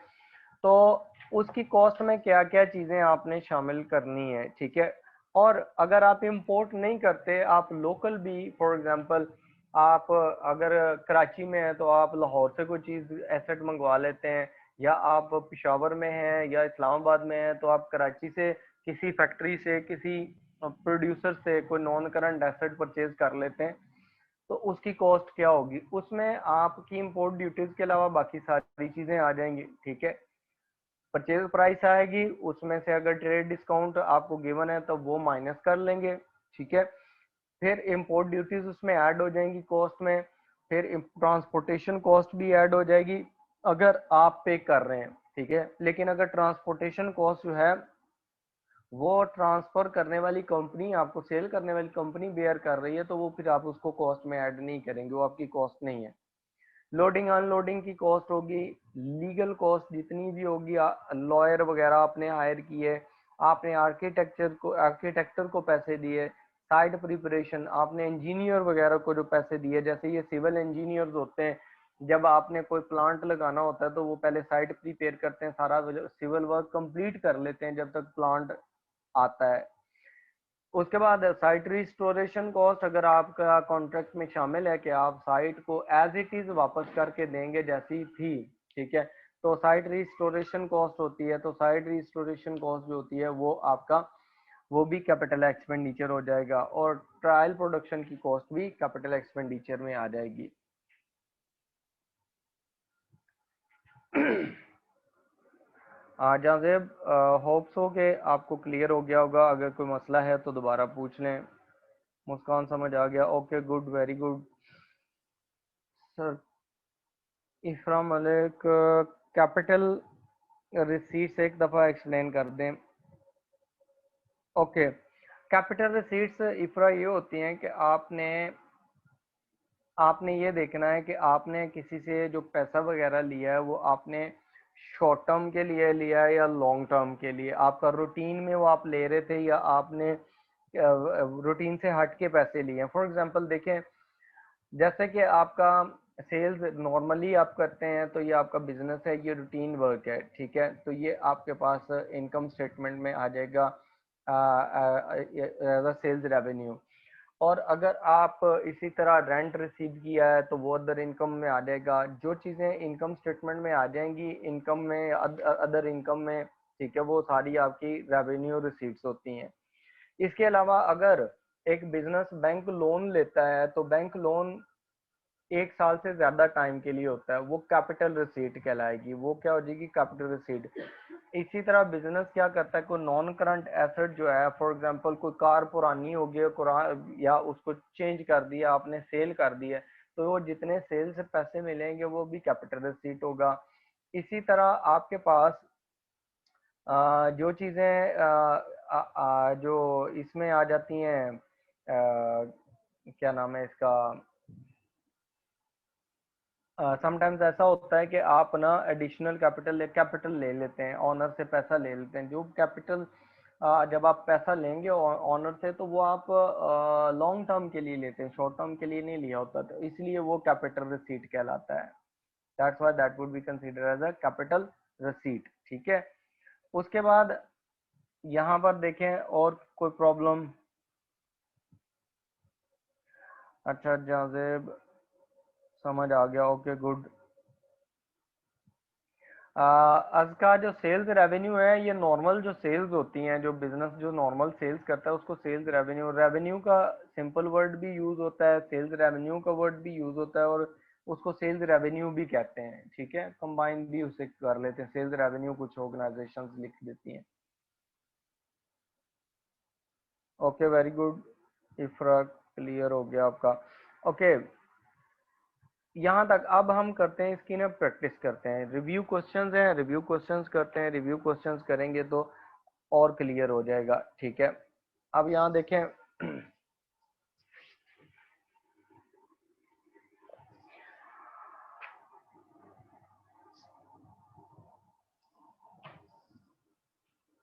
तो उसकी कॉस्ट में क्या क्या चीजें आपने शामिल करनी है। ठीक है, और अगर आप इंपोर्ट नहीं करते, आप लोकल भी, फॉर एग्जांपल आप अगर कराची में है तो आप लाहौर से कोई चीज एसेट मंगवा लेते हैं, या आप पिशावर में हैं या इस्लामाबाद में हैं तो आप कराची से किसी फैक्ट्री से, किसी प्रोड्यूसर से कोई नॉन करंट एसेट परचेज कर लेते हैं, तो उसकी कॉस्ट क्या होगी? उसमें आपकी इंपोर्ट ड्यूटीज के अलावा बाकी सारी चीजें आ जाएंगी। ठीक है, परचेज प्राइस आएगी, उसमें से अगर ट्रेड डिस्काउंट आपको गिवन है तो वो माइनस कर लेंगे। ठीक है, फिर इंपोर्ट ड्यूटीज उसमें ऐड हो जाएंगी कॉस्ट में, फिर ट्रांसपोर्टेशन कॉस्ट भी ऐड हो जाएगी अगर आप पे कर रहे हैं। ठीक है, लेकिन अगर ट्रांसपोर्टेशन कॉस्ट जो है वो ट्रांसफर करने वाली कंपनी, आपको सेल करने वाली कंपनी बेयर कर रही है, तो वो फिर आप उसको कॉस्ट में ऐड नहीं करेंगे, वो आपकी कॉस्ट नहीं है। लोडिंग अनलोडिंग की कॉस्ट होगी, लीगल कॉस्ट जितनी भी होगी, लॉयर वगैरह आपने हायर किए, आपने आर्किटेक्टर को पैसे दिए, साइट प्रिपरेशन आपने इंजीनियर वगैरह को जो पैसे दिए, जैसे ये सिविल इंजीनियर्स होते हैं, जब आपने कोई प्लांट लगाना होता है तो वो पहले साइट प्रिपेयर करते हैं, सारा सिविल वर्क कंप्लीट कर लेते हैं जब तक प्लांट आता है। उसके बाद साइट रिस्टोरेशन कॉस्ट, अगर आपका कॉन्ट्रैक्ट में शामिल है कि आप साइट को एज इट इज वापस करके देंगे जैसी थी, ठीक है, तो साइट रिस्टोरेशन कॉस्ट होती है। तो साइट रिस्टोरेशन कॉस्ट जो होती है वो आपका, वो भी कैपिटल एक्सपेंडिचर हो जाएगा, और ट्रायल प्रोडक्शन की कॉस्ट भी कैपिटल एक्सपेंडिचर में आ जाएगी। जाजेब, होप्स हो कि आपको क्लियर हो गया होगा, अगर कोई मसला है तो दोबारा पूछ लें। मुस्कान समझ आ गया, okay good, very good. Sir Ifra Malik, capital receipts एक दफ़ा एक्सप्लेन कर दें। ओके, कैपिटल रिसीट्स इफरा ये होती हैं कि आपने आपने ये देखना है कि आपने किसी से जो पैसा वगैरह लिया है वो आपने शॉर्ट टर्म के लिए लिया है या लॉन्ग टर्म के लिए, आपका रूटीन में वो आप ले रहे थे या आपने रूटीन से हट के पैसे लिए हैं। फॉर एग्जांपल देखें, जैसे कि आपका सेल्स नॉर्मली आप करते हैं तो ये आपका बिजनेस है, ये रूटीन वर्क है। ठीक है, तो ये आपके पास इनकम स्टेटमेंट में आ जाएगा एज अ सेल्स रेवेन्यू। और अगर आप इसी तरह रेंट रिसीव किया है तो वो अदर इनकम में आ जाएगा। जो चीज़ें इनकम स्टेटमेंट में आ जाएंगी इनकम में, अदर इनकम में, ठीक है, वो सारी आपकी रेवेन्यू रिसीट्स होती हैं। इसके अलावा अगर एक बिजनेस बैंक लोन लेता है तो बैंक लोन 1 साल से ज्यादा टाइम के लिए होता है, वो कैपिटल रिसीट कहलाएगी। वो क्या हो जाएगी? Capital receipt. इसी तरह बिजनेस क्या करता है, कोई नॉन करंट एसेट जो है, फॉर एग्जांपल कोई कार पुरानी हो गई या उसको चेंज कर दिया आपने, सेल कर दिया, तो वो जितने सेल से पैसे मिलेंगे वो भी कैपिटल रिसीट होगा। इसी तरह आपके पास जो चीजें जो इसमें आ जाती हैं, क्या नाम है इसका, समटाइम्स ऐसा होता है कि आप ना एडिशनल कैपिटल ले लेते हैं, ऑनर से पैसा ले लेते हैं। जो कैपिटल जब आप पैसा लेंगे ऑनर से तो वो आप लॉन्ग टर्म के लिए लेते हैं, शॉर्ट टर्म के लिए नहीं लिया होता, तो इसलिए वो कैपिटल रिसीट कहलाता है। That's why that would be consider as a capital receipt. ठीक है। उसके बाद यहाँ पर देखें और कोई प्रॉब्लम? अच्छा जाजेब, समझ आ गया, ओके गुड। का जो सेल्स रेवेन्यू है, ये नॉर्मल जो सेल्स होती हैं, जो बिजनेस जो नॉर्मल सेल्स करता है उसको सेल्स रेवेन्यू, रेवेन्यू का सिंपल वर्ड भी यूज होता है, सेल्स रेवेन्यू का वर्ड भी यूज होता है, और उसको सेल्स रेवेन्यू भी कहते हैं। ठीक है, कंबाइन भी उसे कर लेते हैं, सेल्स रेवेन्यू कुछ ऑर्गेनाइजेशंस लिख देती हैं। ओके वेरी गुड, इफ्रा क्लियर हो गया आपका। ओके, यहाँ तक। अब हम करते हैं इसकी ना प्रैक्टिस करते हैं, रिव्यू क्वेश्चंस हैं, रिव्यू क्वेश्चंस करते हैं। रिव्यू क्वेश्चंस करेंगे तो और क्लियर हो जाएगा। ठीक है, अब यहाँ देखें।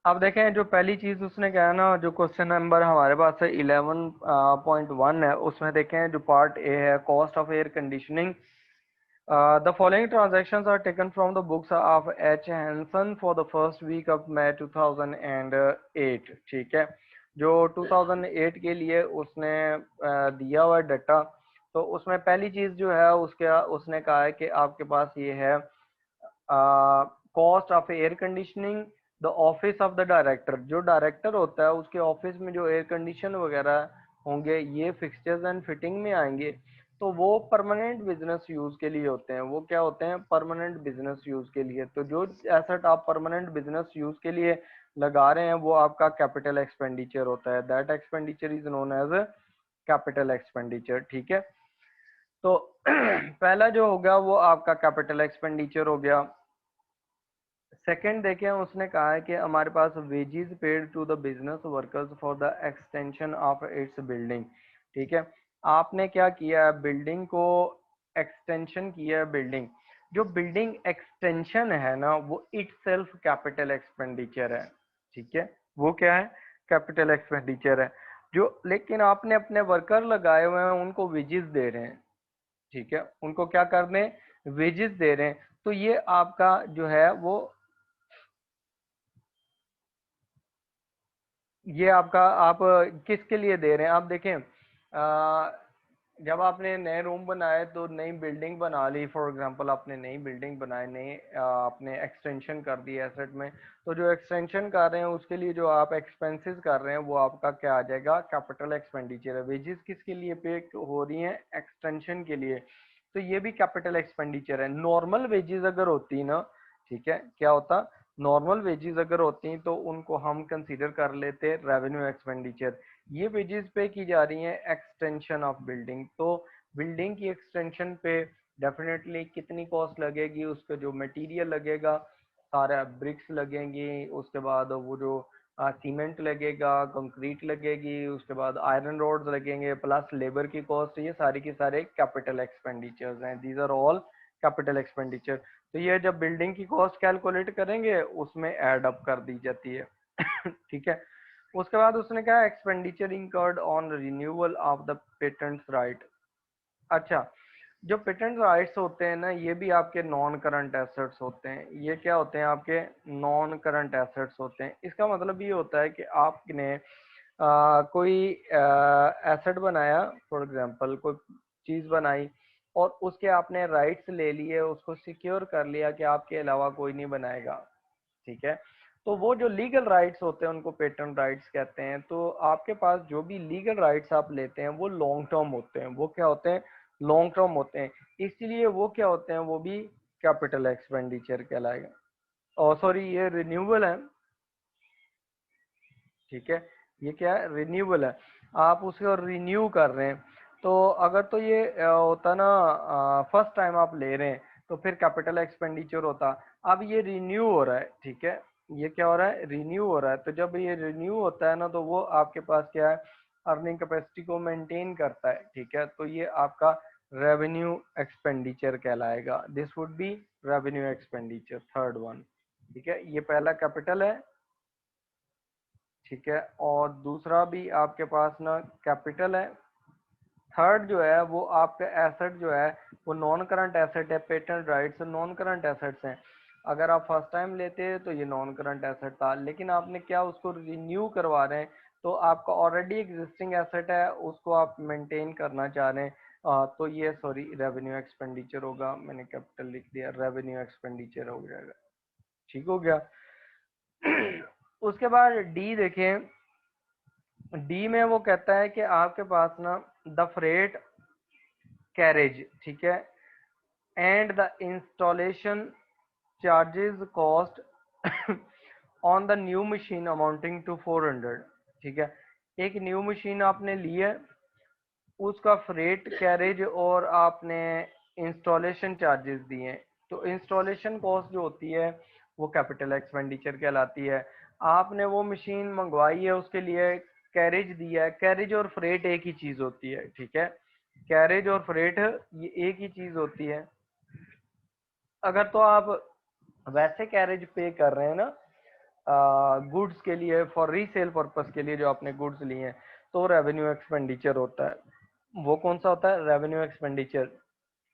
अब देखें, जो पहली चीज उसने कहा ना, जो क्वेश्चन नंबर हमारे पास है 11.1 है, उसमें देखें जो पार्ट ए है, cost of air conditioning. The following transactions are taken from the books of H Hanson for the first week of May 2008। ठीक है, जो 2008 के लिए उसने दिया हुआ डाटा, तो उसमें पहली चीज जो है उसके उसने कहा है कि आपके पास ये है cost of air conditioning, the office of the director. जो डायरेक्टर होता है उसके ऑफिस में जो एयर कंडीशन वगैरह होंगे, ये फिक्सचर्स एंड फिटिंग में आएंगे, तो वो परमानेंट बिजनेस यूज के लिए होते हैं। वो क्या होते हैं? परमानेंट बिजनेस यूज के लिए। तो जो एसेट आप परमानेंट बिजनेस यूज के लिए लगा रहे हैं वो आपका कैपिटल एक्सपेंडिचर होता है। That expenditure is known as capital expenditure. ठीक है, तो पहला जो होगा वो आपका कैपिटल एक्सपेंडिचर हो गया। सेकंड देखें, उसने कहा है कि हमारे पास wages paid to the business workers for the extension of its building. ठीक है, आपने क्या किया है? बिल्डिंग को एक्सटेंशन किया है। बिल्डिंग, जो बिल्डिंग एक्सटेंशन है ना, वो इट सेल्फ कैपिटल एक्सपेंडिचर है। ठीक है, वो क्या है? कैपिटल एक्सपेंडिचर है। जो लेकिन आपने अपने वर्कर लगाए हुए हैं उनको वेजेस दे रहे हैं। ठीक है, उनको क्या कर रहे हैं? वेजेस दे रहे हैं। तो ये आपका जो है वो, ये आपका, आप किसके लिए दे रहे हैं? आप देखें, जब आपने नए रूम बनाए तो नई बिल्डिंग बना ली, फॉर एग्जांपल आपने नई बिल्डिंग बनाई, नई आपने एक्सटेंशन कर दी एसेट में, तो जो एक्सटेंशन कर रहे हैं उसके लिए जो आप एक्सपेंसेस कर रहे हैं वो आपका क्या आ जाएगा? कैपिटल एक्सपेंडिचर है। वेजेस किसके लिए पे हो रही हैं? एक्सटेंशन के लिए। तो ये भी कैपिटल एक्सपेंडिचर है। नॉर्मल वेजेस अगर होती ना, ठीक है, क्या होता? नॉर्मल वेजेस अगर होती तो उनको हम कंसीडर कर लेते रेवेन्यू एक्सपेंडिचर। ये वेजेस पे की जा रही हैं एक्सटेंशन ऑफ बिल्डिंग, तो बिल्डिंग की एक्सटेंशन पे डेफिनेटली कितनी कॉस्ट लगेगी? उसका जो मटेरियल लगेगा, सारा ब्रिक्स लगेंगी, उसके बाद वो जो सीमेंट लगेगा, कंक्रीट लगेगी, उसके बाद आयरन रोड्स लगेंगे, प्लस लेबर की कॉस्ट, ये सारी की सारे कैपिटल एक्सपेंडिचर्स हैं। These are all capital expenditure. तो ये जब बिल्डिंग की कॉस्ट कैलकुलेट करेंगे उसमें ऐड अप कर दी जाती है। ठीक है, उसके बाद उसने कहा expenditure incurred on renewal of the patents right. अच्छा, जो पेटेंट राइट्स होते हैं ना, ये भी आपके नॉन करंट एसेट्स होते हैं। ये क्या होते हैं? आपके नॉन करंट एसेट्स होते हैं। इसका मतलब ये होता है कि आपने कोई एसेट बनाया, फॉर एग्जांपल कोई चीज बनाई और उसके आपने राइट्स ले लिए, उसको सिक्योर कर लिया कि आपके अलावा कोई नहीं बनाएगा, ठीक है। तो वो जो लीगल राइट्स होते हैं उनको पेटेंट राइट्स कहते हैं। तो आपके पास जो भी लीगल राइट्स आप लेते हैं वो लॉन्ग टर्म होते हैं। वो क्या होते हैं? लॉन्ग टर्म होते हैं। इसलिए वो क्या होते हैं? वो भी कैपिटल एक्सपेंडिचर कहलाएगा। और सॉरी, ये रिन्यूएबल है, ठीक है। ये क्या है? रिन्यूएबल है। आप उसको रिन्यू कर रहे हैं। तो अगर तो ये होता ना, फर्स्ट टाइम आप ले रहे हैं तो फिर कैपिटल एक्सपेंडिचर होता। अब ये रिन्यू हो रहा है, ठीक है। ये क्या हो रहा है? रिन्यू हो रहा है। तो जब ये रिन्यू होता है ना, तो वो आपके पास क्या है? अर्निंग कैपेसिटी को मेंटेन करता है, ठीक है। तो ये आपका रेवेन्यू एक्सपेंडिचर कहलाएगा। This would be revenue expenditure, third one, ठीक है। ये पहला कैपिटल है, ठीक है। और दूसरा भी आपके पास ना कैपिटल है। थर्ड जो है वो आपका एसेट जो है वो नॉन करंट एसेट है। Patent rights non current assets हैं। अगर आप फर्स्ट टाइम लेते हैं तो ये नॉन करंट एसेट था, लेकिन आपने क्या उसको रिन्यू करवा रहे हैं, तो आपका ऑलरेडी एग्जिस्टिंग एसेट है, उसको आप मेंटेन करना चाह रहे हैं। तो ये सॉरी रेवेन्यू एक्सपेंडिचर होगा। मैंने कैपिटल लिख दिया, रेवेन्यू एक्सपेंडिचर हो जाएगा, ठीक हो गया। उसके बाद डी देखें। डी में वो कहता है कि आपके पास ना द फ्रेट कैरेज, ठीक है, and the installation charges cost on the new machine amounting to 400, ठीक है। एक न्यू मशीन आपने ली है, उसका फ्रेट कैरेज और आपने इंस्टॉलेशन चार्जेस दिए हैं। तो इंस्टॉलेशन कॉस्ट जो होती है वो कैपिटल एक्सपेंडिचर कहलाती है। आपने वो मशीन मंगवाई है, उसके लिए कैरेज दिया है। कैरेज और फ्रेट एक ही चीज होती है, ठीक है। कैरेज और फ्रेट ये एक ही चीज होती है। अगर तो आप वैसे कैरेज पे कर रहे हैं ना गुड्स के लिए, फॉर रीसेल पर्पस के लिए, जो आपने गुड्स लिए हैं, तो रेवेन्यू एक्सपेंडिचर होता है। वो कौन सा होता है? Revenue expenditure.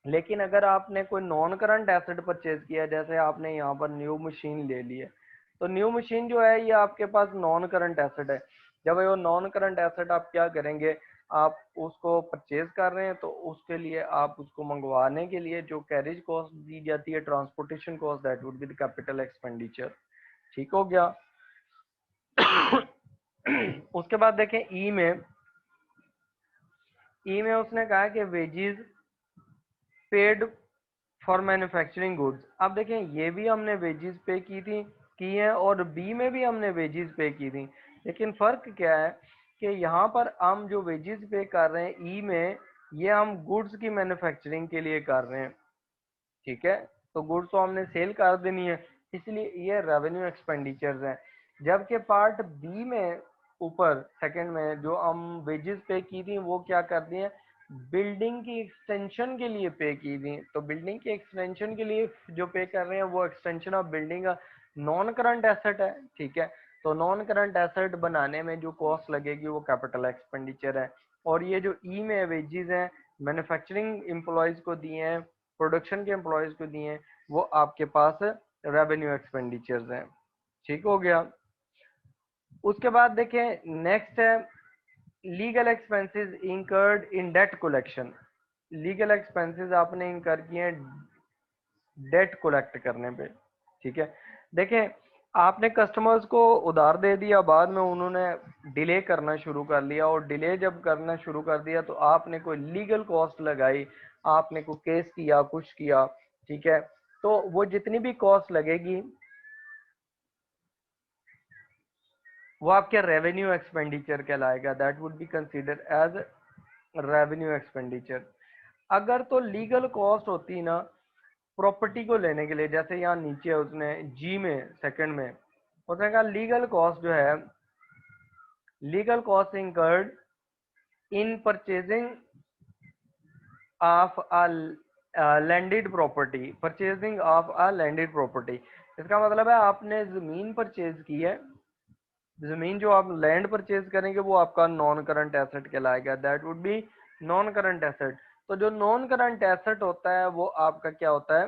लेकिन अगर आपने कोई नॉन करंट एसेट परचेज किया, जैसे आपने यहाँ पर न्यू मशीन ले ली है, तो न्यू मशीन जो है ये आपके पास नॉन करंट एसेट है। जब वो नॉन करंट एसेट आप क्या करेंगे? आप उसको परचेज कर रहे हैं, तो उसके लिए आप उसको मंगवाने के लिए जो कैरेज कॉस्ट दी जाती है, transportation cost, that would B the capital expenditure, ठीक हो गया। उसके बाद देखें ई में उसने कहा कि wages paid for manufacturing goods. अब देखें, ये भी हमने वेजेस पे की हैं, और बी में भी हमने वेजेस पे की थी। लेकिन फर्क क्या है कि यहाँ पर हम जो वेजेस पे कर रहे हैं ई में, ये हम गुड्स की मैन्युफैक्चरिंग के लिए कर रहे हैं, ठीक है। तो गुड्स तो हमने सेल कर देनी है, इसलिए ये रेवेन्यू एक्सपेंडिचर्स हैं। जबकि पार्ट बी में ऊपर सेकंड में जो हम वेजेस पे की थी, वो क्या कर दी है? बिल्डिंग की एक्सटेंशन के लिए पे की थी। तो बिल्डिंग की एक्सटेंशन के लिए जो पे कर रहे हैं, वो एक्सटेंशन ऑफ बिल्डिंग का नॉन करंट एसेट है, ठीक है। तो नॉन करंट एसेट बनाने में जो कॉस्ट लगेगी वो कैपिटल एक्सपेंडिचर है। और ये जो ई में वेजेस हैं, मैन्युफैक्चरिंग एम्प्लॉयज को दिए हैं, प्रोडक्शन के एम्प्लॉयज को दिए हैं, वो आपके पास रेवेन्यू एक्सपेंडिचर्स हैं, ठीक हो गया। उसके बाद देखें नेक्स्ट है लीगल एक्सपेंसेस इंकर्ड इन डेट कलेक्शन। लीगल एक्सपेंसेस आपने इंकर किए हैं डेट कलेक्ट करने पे, ठीक है। देखें, आपने कस्टमर्स को उधार दे दिया, बाद में उन्होंने डिले करना शुरू कर लिया, और डिले जब करना शुरू कर दिया तो आपने कोई लीगल कॉस्ट लगाई, आपने कोई केस किया, कुछ किया, ठीक है। तो वो जितनी भी कॉस्ट लगेगी वो आपके रेवेन्यू एक्सपेंडिचर कहलाएगा। That would be consider as revenue expenditure. अगर तो लीगल कॉस्ट होती ना प्रॉपर्टी को लेने के लिए, जैसे यहाँ नीचे उसने जी में सेकंड में उसने कहा लीगल कॉस्ट जो है, legal cost incurred in purchasing of a landed property, purchasing of a landed property. इसका मतलब है आपने जमीन परचेज की है, जमीन जो आप लैंड परचेज करेंगे वो आपका नॉन करंट एसेट कहलाएगा। That would B non current asset. तो जो नॉन करंट एसेट होता है वो आपका क्या होता है?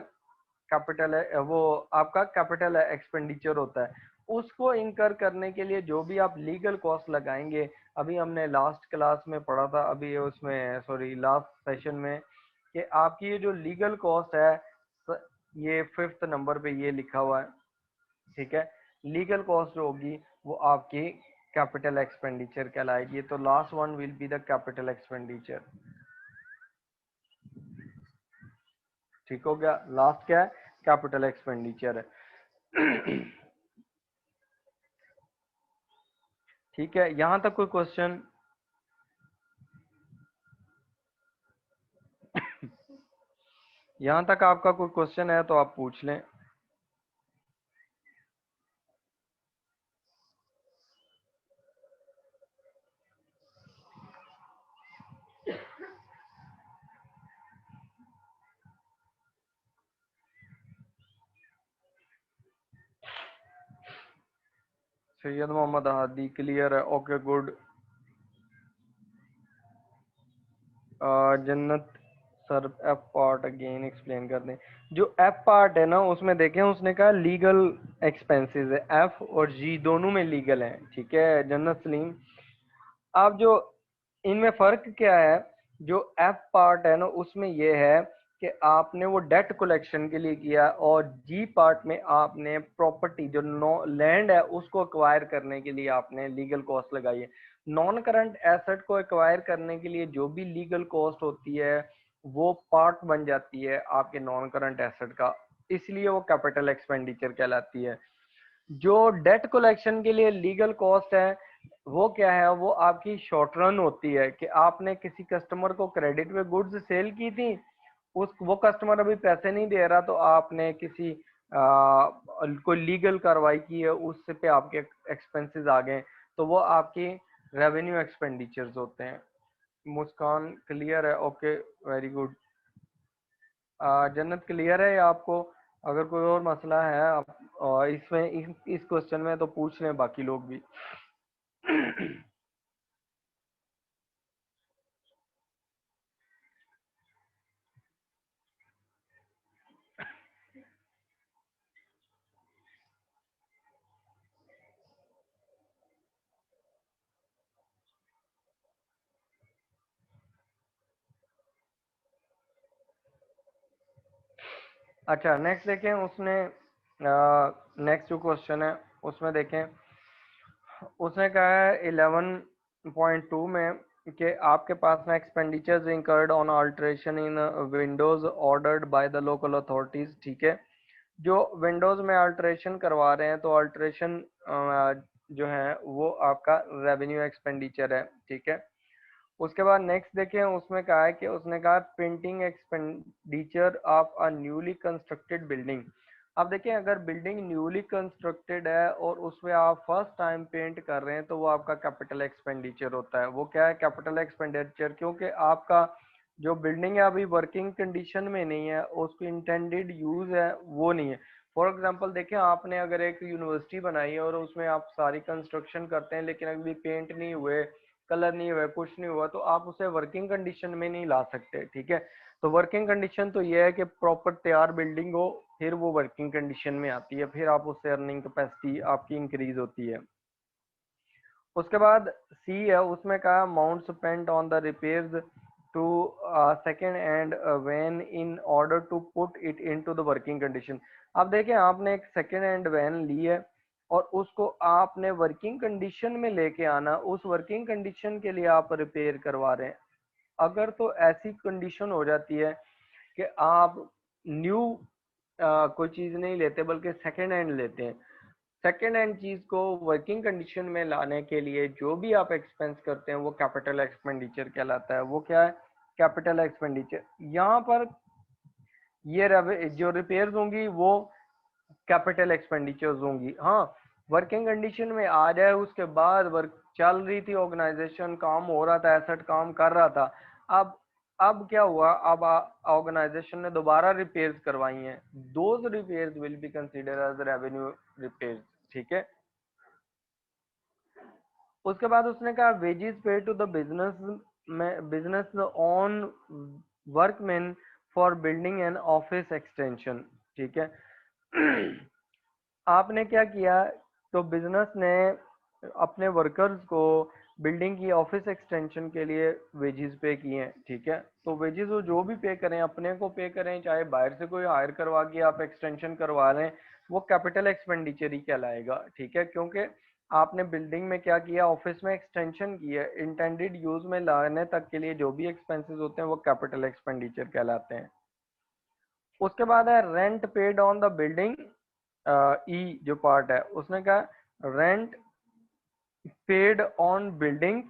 कैपिटल है, वो आपका कैपिटल एक्सपेंडिचर होता है। उसको इंकर करने के लिए जो भी आप लीगल कॉस्ट लगाएंगे, अभी हमने लास्ट क्लास में पढ़ा था, अभी उसमें सॉरी लास्ट सेशन में, कि आपकी ये जो लीगल कॉस्ट है, ये 5th नंबर पे ये लिखा हुआ है, ठीक है। लीगल कॉस्ट होगी वो आपकी कैपिटल एक्सपेंडिचर कहलाएगी। तो last one will be the capital expenditure. ठीक हो गया, लास्ट क्या है, कैपिटल एक्सपेंडिचर है। ठीक है, यहां तक कोई क्वेश्चन? यहां तक आपका कोई क्वेश्चन है तो आप पूछ लें। सैयद मोहम्मद हादी क्लियर है, ओके गुड। जन्नत sir F part again explain कर दें। जो एफ पार्ट है ना, उसमें देखें उसने कहा लीगल एक्सपेंसेस है, एफ और जी दोनों में लीगल है, ठीक है जन्नत सलीम। अब जो इनमें फर्क क्या है, जो एफ पार्ट है ना उसमें ये है कि आपने वो डेट कलेक्शन के लिए किया, और जी पार्ट में आपने प्रॉपर्टी जो नो लैंड है उसको एक्वायर करने के लिए आपने लीगल कॉस्ट लगाई है। नॉन करंट एसेट को एक्वायर करने के लिए जो भी लीगल कॉस्ट होती है वो पार्ट बन जाती है आपके नॉन करंट एसेट का, इसलिए वो कैपिटल एक्सपेंडिचर कहलाती है। जो डेट कलेक्शन के लिए लीगल कॉस्ट है वो क्या है, वो आपकी शॉर्ट रन होती है कि आपने किसी कस्टमर को क्रेडिट पे गुड्स सेल की थी, उस वो कस्टमर अभी पैसे नहीं दे रहा, तो आपने किसी कोई लीगल कार्रवाई की है, उससे पे आपके एक्सपेंसेस आ गए, तो वो आपकी रेवेन्यू एक्सपेंडिचर्स होते हैं। मुस्कान क्लियर है, ओके वेरी गुड। जन्नत क्लियर है या आपको अगर कोई और मसला है आप इसमें इस क्वेश्चन में तो पूछ लें बाकी लोग भी। अच्छा नेक्स्ट देखें, उसने नेक्स्ट जो क्वेश्चन है उसमें देखें, उसने कहा है 11.2 में कि आपके पास में expenditures incurred on alteration in Windows ordered by the local authorities, ठीक है। जो विंडोज में अल्टरेशन करवा रहे हैं तो अल्टरेशन जो है वो आपका रेवेन्यू एक्सपेंडिचर है, ठीक है। उसके बाद नेक्स्ट देखें, उसमें कहा है कि उसने कहा printing expenditure of a newly constructed building. अब देखें अगर बिल्डिंग न्यूली कंस्ट्रक्टेड है और उसमें आप फर्स्ट टाइम पेंट कर रहे हैं तो वो आपका कैपिटल एक्सपेंडिचर होता है। वो क्या है, कैपिटल एक्सपेंडिचर, क्योंकि आपका जो बिल्डिंग है अभी वर्किंग कंडीशन में नहीं है, उसको इंटेंडेड यूज है वो नहीं है। फॉर एग्जांपल देखें, आपने अगर एक यूनिवर्सिटी बनाई है और उसमें आप सारी कंस्ट्रक्शन करते हैं लेकिन अभी पेंट नहीं हुए, कलर नहीं हुआ, कुछ नहीं हुआ, तो आप उसे वर्किंग कंडीशन में नहीं ला सकते, ठीक है। तो वर्किंग कंडीशन तो ये है कि प्रॉपर तैयार बिल्डिंग हो, फिर वो वर्किंग कंडीशन में आती है, फिर आप उससे अर्निंग कैपेसिटी आपकी इंक्रीज होती है। उसके बाद सी है, उसमें कहा amount spent on the repairs to second hand van in order to put it into the working condition. अब देखें आपने एक सेकेंड हैंड वैन ली है और उसको आपने वर्किंग कंडीशन में लेके आना, उस वर्किंग कंडीशन के लिए आप रिपेयर करवा रहे हैं। अगर तो ऐसी कंडीशन हो जाती है कि आप न्यू कोई चीज नहीं लेते बल्कि सेकेंड हैंड लेते हैं, सेकेंड हैंड चीज को वर्किंग कंडीशन में लाने के लिए जो भी आप एक्सपेंस करते हैं वो कैपिटल एक्सपेंडिचर कहलाता है। वो क्या है, कैपिटल एक्सपेंडिचर। यहाँ पर ये जो रिपेयर्स होंगी वो कैपिटल एक्सपेंडिचर्स होंगी। हाँ, वर्किंग कंडीशन में आ जाए, उसके बाद वर्क चल रही थी, ऑर्गेनाइजेशन काम हो रहा था, एसेट काम कर रहा था, अब अब क्या हुआ, अब ऑर्गेनाइजेशन ने दोबारा रिपेयर्स करवाई हैं, those repairs will be consider as revenue repairs, ठीक है। उसके बाद उसने कहा wages pay to the business में business on workman for building and office extension, ठीक है। आपने क्या किया, तो बिजनेस ने अपने वर्कर्स को बिल्डिंग की ऑफिस एक्सटेंशन के लिए वेजेस पे किए हैं, ठीक है। तो वेजेस वो जो भी पे करें, अपने को पे करें चाहे बाहर से कोई हायर करवा के आप एक्सटेंशन करवा लें, वो कैपिटल एक्सपेंडिचर ही कहलाएगा, ठीक है। क्योंकि आपने बिल्डिंग में क्या किया, ऑफिस में एक्सटेंशन की है, इंटेंडेड यूज में लाने तक के लिए जो भी एक्सपेंसेस होते हैं वो कैपिटल एक्सपेंडिचर कहलाते हैं। उसके बाद है rent paid on the building. ई जो पार्ट है उसने कहा rent paid on building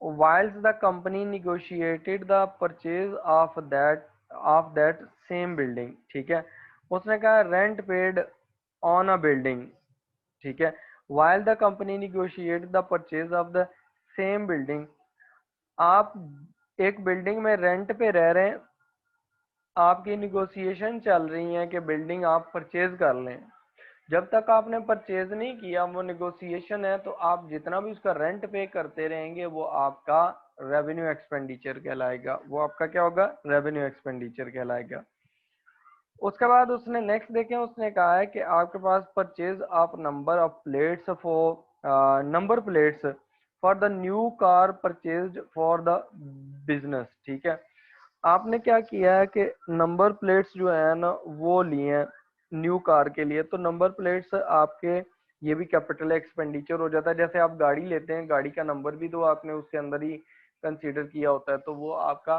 whilst the company negotiated the purchase of that same building, ठीक है। उसने कहा rent paid on a building, ठीक है, while the company negotiated the purchase of the same building। आप एक बिल्डिंग में रेंट पे रह रहे हैं, आपकी निगोशिएशन चल रही है कि बिल्डिंग आप परचेज कर लें। जब तक आपने परचेज नहीं किया, वो नेगोशिएशन है, तो आप जितना भी उसका रेंट पे करते रहेंगे वो आपका रेवेन्यू एक्सपेंडिचर कहलाएगा, वो आपका क्या होगा, रेवेन्यू एक्सपेंडिचर कहलाएगा। उसके बाद उसने नेक्स्ट देखें, उसने कहा है कि आपके पास purchase of number plates for the new car purchase for the business, ठीक है। आपने क्या किया है कि नंबर प्लेट्स जो है ना वो लिए हैं न्यू कार के लिए, तो नंबर प्लेट्स आपके ये भी कैपिटल एक्सपेंडिचर हो जाता है। जैसे आप गाड़ी लेते हैं, गाड़ी का नंबर भी तो आपने उसके अंदर ही कंसीडर किया होता है, तो वो आपका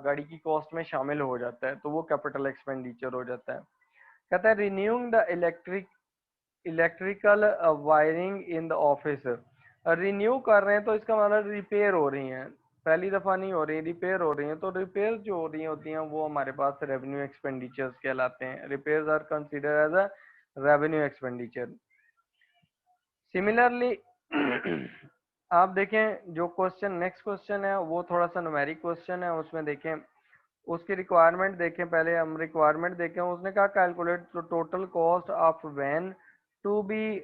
गाड़ी की कॉस्ट में शामिल हो जाता है, तो वो कैपिटल एक्सपेंडिचर हो जाता है। कहता है renewing the electrical wiring in the office. Renew कर रहे हैं तो इसका मतलब रिपेयर हो रही हैं, पहली दफा नहीं हो रही, रिपेयर हो रही हैं। तो रिपेयर जो हो रही होती हैं वो हमारे पास रेवेन्यू एक्सपेंडिचर्स कहलाते हैं। Repairs are consider as a revenue expenditure. Similarly आप देखें जो क्वेश्चन नेक्स्ट क्वेश्चन है वो थोड़ा सा न्यूमेरिक क्वेश्चन है, उसमें देखें उसकी रिक्वायरमेंट देखें। पहले हम रिक्वायरमेंट देखें। उसने कहा calculate total cost of van to be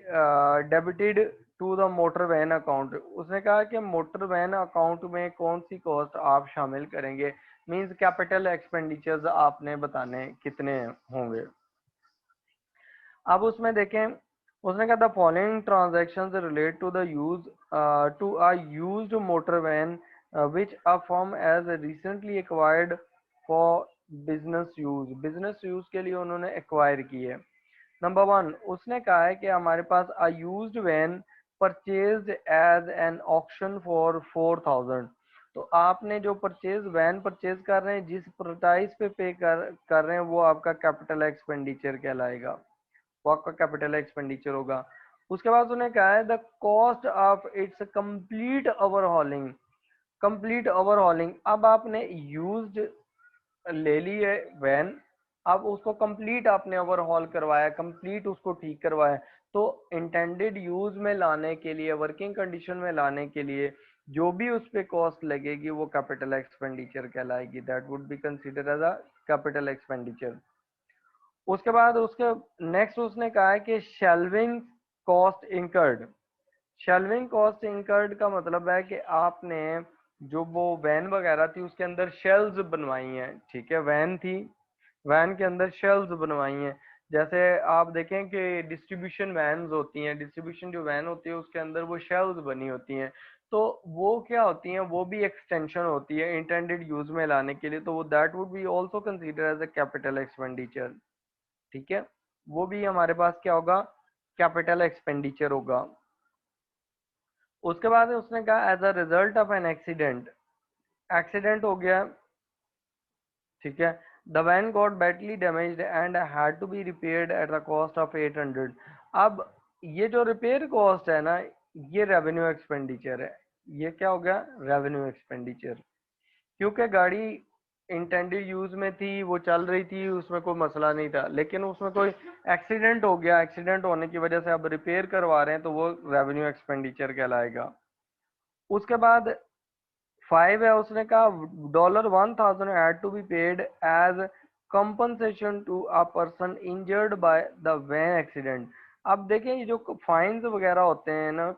debited to the motor van account. उसने कहा कि मोटर वैन अकाउंट में कौन सी कॉस्ट आप शामिल करेंगे, मींस कैपिटल एक्सपेंडिचर्स आपने बताने कितने होंगे। अब उसमें देखें, उसने कहा the following transactions relate to the use to a used motor van which a firm as recently acquired for business use के लिए उन्होंने एक्वायर की है। नंबर वन, उसने कहा है कि हमारे पास a used van purchased as an auction for 4000। तो आपने जो वैन परचेज कर रहे हैं, जिस प्राइस पे कर रहे हैं, वो आपका कैपिटल एक्सपेंडिचर कहलाएगा, वो आपका कैपिटल एक्सपेंडिचर होगा। उसके बाद उन्होंने कहा है the cost of its complete overhauling. अब आपने यूज्ड ले ली है वैन, अब उसको कंप्लीट आपने ओवरहॉल करवाया, कंप्लीट उसको ठीक करवाया, तो इंटेंडेड यूज में लाने के लिए, वर्किंग कंडीशन में लाने के लिए जो भी उस पे कॉस्ट लगेगी वो कैपिटल एक्सपेंडिचर कहलाएगी, that would be consider as a capital expenditure. उसके बाद उसके नेक्स्ट उसने कहा है कि shelving cost incurred. Shelving cost incurred का मतलब है कि आपने जो वो वैन वगैरह थी उसके अंदर शेल्व्स बनवाई हैं, ठीक है, वैन थी, वैन के अंदर शेल्व्स बनवाई हैं। जैसे आप देखें कि डिस्ट्रीब्यूशन वैन होती हैं, डिस्ट्रीब्यूशन जो वैन होती है उसके अंदर वो शेल्व्स बनी होती हैं, तो वो क्या होती हैं, वो भी एक्सटेंशन होती है इंटेंडेड यूज में लाने के लिए, तो वो that would be also consider as a capital expenditure, ठीक है। वो भी हमारे पास क्या होगा, कैपिटल एक्सपेंडिचर होगा। उसके बाद उसने कहा as a result of an accident, accident हो गया, ठीक है, the van got badly damaged and had to be repaired at the cost of 800। अब ये जो रिपेयर कॉस्ट है ना, ये रेवेन्यू एक्सपेंडिचर है, ये क्या हो गया, रेवेन्यू एक्सपेंडिचर। क्योंकि गाड़ी इंटेंडेड यूज में थी, वो चल रही थी, उसमें कोई मसला नहीं था, लेकिन उसमें कोई एक्सीडेंट हो गया, एक्सीडेंट होने की वजह से अब रिपेयर करवा रहे हैं, तो वो रेवेन्यू एक्सपेंडिचर कहलाएगा। उसके बाद 5 है, उसने कहा $1000 had to be paid as compensation to a person injured by the van accident. अब देखें ये जो फाइन्स वगैरह होते हैं ना,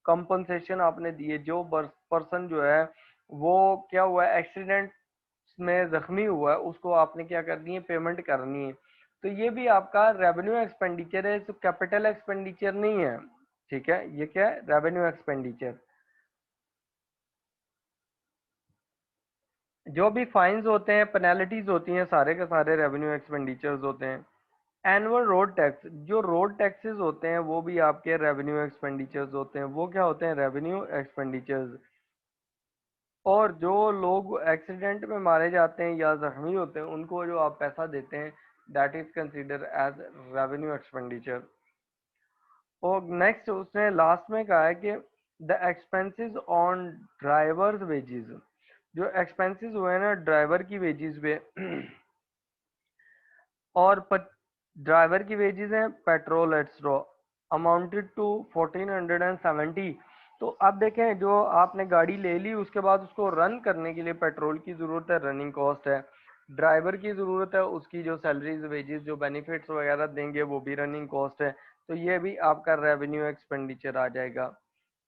कंपनसेशन आपने दिए, जो पर्सन जो है वो क्या हुआ है, एक्सीडेंट में जख्मी हुआ है, उसको आपने क्या करनी है, पेमेंट करनी है, तो ये भी आपका रेवेन्यू एक्सपेंडिचर है, तो कैपिटल एक्सपेंडिचर नहीं है, ठीक है, ये क्या है, रेवेन्यू एक्सपेंडिचर। जो भी फाइन्स होते हैं, पेनल्टीज होती हैं, सारे के सारे रेवेन्यू एक्सपेंडिचर्स होते हैं। एनुअल रोड टैक्स, जो रोड टैक्सेस होते हैं वो भी आपके रेवेन्यू एक्सपेंडिचर्स होते हैं। वो क्या होते हैं? Revenue expenditures. और जो लोग एक्सीडेंट में मारे जाते हैं या जख्मी होते हैं उनको जो आप पैसा देते हैं, that is consider as revenue expenditure. और नेक्स्ट उसने लास्ट में कहा है कि the expenses on drivers wages, जो एक्सपेंसेस हुए हैं ना ड्राइवर की वेजेस पे और ड्राइवर की वेजेस हैं पेट्रोल एक्स्ट्रा अमाउंटेड टू 1470। तो अब देखें, जो आपने गाड़ी ले ली उसके बाद उसको रन करने के लिए पेट्रोल की ज़रूरत है, रनिंग कॉस्ट है। ड्राइवर की ज़रूरत है, उसकी जो सैलरीज वेजेस जो बेनिफिट्स वगैरह देंगे वो भी रनिंग कॉस्ट है। तो ये भी आपका रेवेन्यू एक्सपेंडिचर आ जाएगा।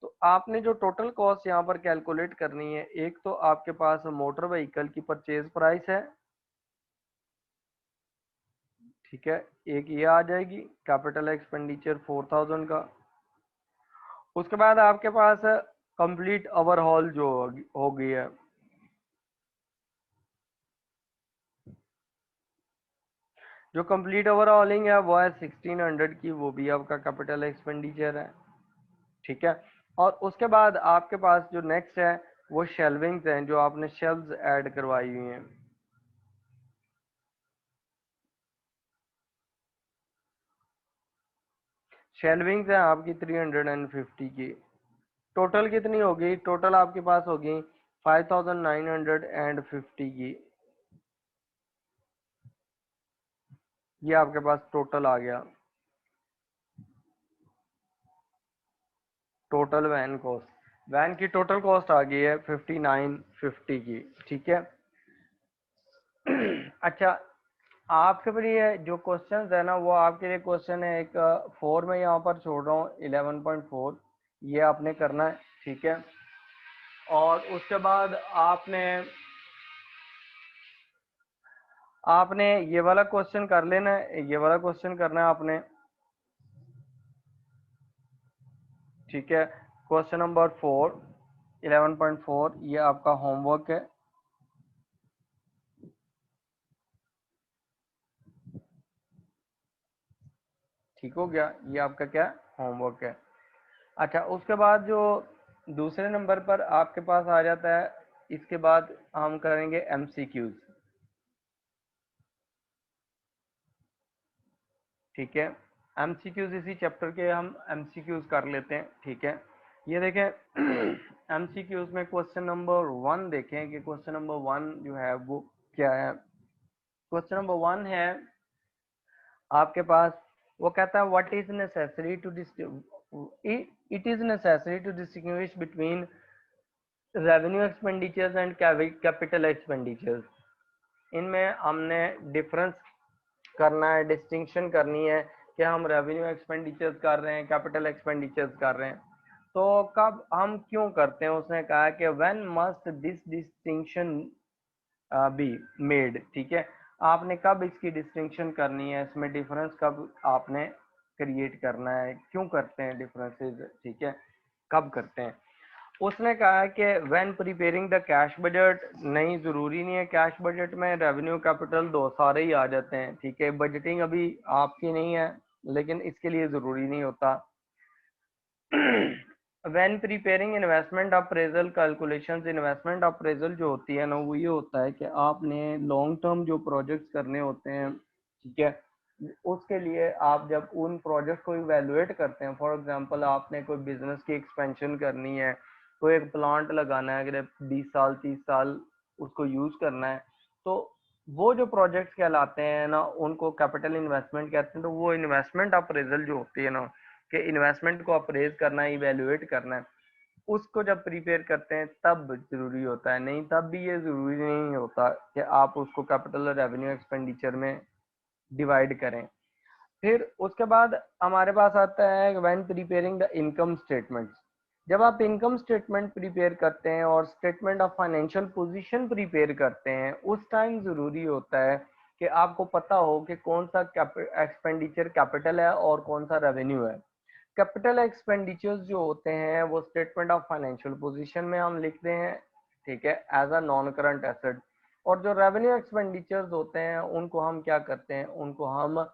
तो आपने जो टोटल कॉस्ट यहाँ पर कैलकुलेट करनी है, एक तो आपके पास मोटर व्हीकल की परचेज प्राइस है, ठीक है, एक ये आ जाएगी कैपिटल एक्सपेंडिचर 4000 का। उसके बाद आपके पास कंप्लीट ओवरहॉल जो हो गई है, जो कंप्लीट ओवरहॉलिंग है वो है 1600 की, वो भी आपका कैपिटल एक्सपेंडिचर है, ठीक है। और उसके बाद आपके पास जो नेक्स्ट है वो शेल्विंग्स हैं, जो आपने शेल्व्स ऐड करवाई हुई हैं। शेल्विंग्स हैं आपकी 350 की। टोटल कितनी होगी? टोटल आपके पास होगी 5950 की। ये आपके पास टोटल आ गया, टोटल वैन कॉस्ट। वैन की टोटल कॉस्ट आ गई है 5950 की, ठीक है। अच्छा, आपके पर ये जो क्वेश्चन है ना, वो आपके लिए क्वेश्चन है एक 4 में यहाँ पर छोड़ रहा हूँ 11.4, ये आपने करना है, ठीक है। और उसके बाद आपने आपने ये वाला क्वेश्चन कर लेना है, ये वाला क्वेश्चन करना है आपने, ठीक है। क्वेश्चन नंबर 4 11.4 ये आपका होमवर्क है, ठीक हो गया। ये आपका क्या होमवर्क है। अच्छा, उसके बाद जो दूसरे नंबर पर आपके पास आ जाता है, इसके बाद हम करेंगे एमसीक्यूज, ठीक है। एमसीक्यूज इसी चैप्टर के हम एमसीक्यूज कर लेते हैं, ठीक है। ये देखें एमसीक्यूज में क्वेश्चन नंबर 1 देखें कि क्वेश्चन नंबर 1 जो है वो क्या है। क्वेश्चन नंबर 1 है आपके पास, वो कहता है what is necessary to it is necessary to distinguish between revenue expenditures and capital expenditures. इनमें हमने डिफरेंस करना है, डिस्टिंक्शन करनी है कि हम रेवेन्यू एक्सपेंडिचर्स कर रहे हैं, कैपिटल एक्सपेंडिचर्स कर रहे हैं। तो कब हम क्यों करते हैं, उसने कहा कि when must this distinction be made, ठीक है। आपने कब इसकी डिस्टिंक्शन करनी है, इसमें डिफरेंस कब आपने क्रिएट करना है, क्यों करते हैं डिफरेंसेस, ठीक है, कब करते हैं। उसने कहा कि when preparing the cash budget, नहीं जरूरी नहीं है कैश बजट में रेवेन्यू कैपिटल दो सारे ही आ जाते हैं, ठीक है। बजटिंग अभी आपकी नहीं है, लेकिन इसके लिए जरूरी नहीं होता। When preparing investment appraisal calculations, investment appraisal जो होती है ना, वो ये होता है कि आपने लॉन्ग टर्म जो प्रोजेक्ट्स करने होते हैं, ठीक है, उसके लिए आप जब उन प्रोजेक्ट को इवेलुएट करते हैं, फॉर एग्जांपल आपने कोई बिजनेस की एक्सपेंशन करनी है, कोई एक प्लांट लगाना है, अगर 20 साल 30 साल उसको यूज करना है, तो वो जो प्रोजेक्ट्स कहलाते हैं ना उनको कैपिटल इन्वेस्टमेंट कहते हैं। तो वो इन्वेस्टमेंट अप्रेजल जो होती है ना, कि इन्वेस्टमेंट को अप्रेज करना है, इवेल्युएट करना है, उसको जब प्रिपेयर करते हैं तब जरूरी होता है, नहीं तब भी ये जरूरी नहीं होता कि आप उसको कैपिटल रेवेन्यू एक्सपेंडिचर में डिवाइड करें। फिर उसके बाद हमारे पास आता है when preparing the income statement. जब आप इनकम स्टेटमेंट प्रिपेयर करते हैं और statement of financial position prepare करते हैं, उस टाइम जरूरी होता है कि आपको पता हो कि कौन सा एक्सपेंडिचर कैपिटल है और कौन सा रेवेन्यू है। कैपिटल एक्सपेंडिचर्स जो होते हैं वो स्टेटमेंट ऑफ फाइनेंशियल पोजीशन में हम लिखते हैं, ठीक है, as a non current asset. और जो रेवेन्यू एक्सपेंडिचर्स होते हैं उनको हम क्या करते हैं, उनको हम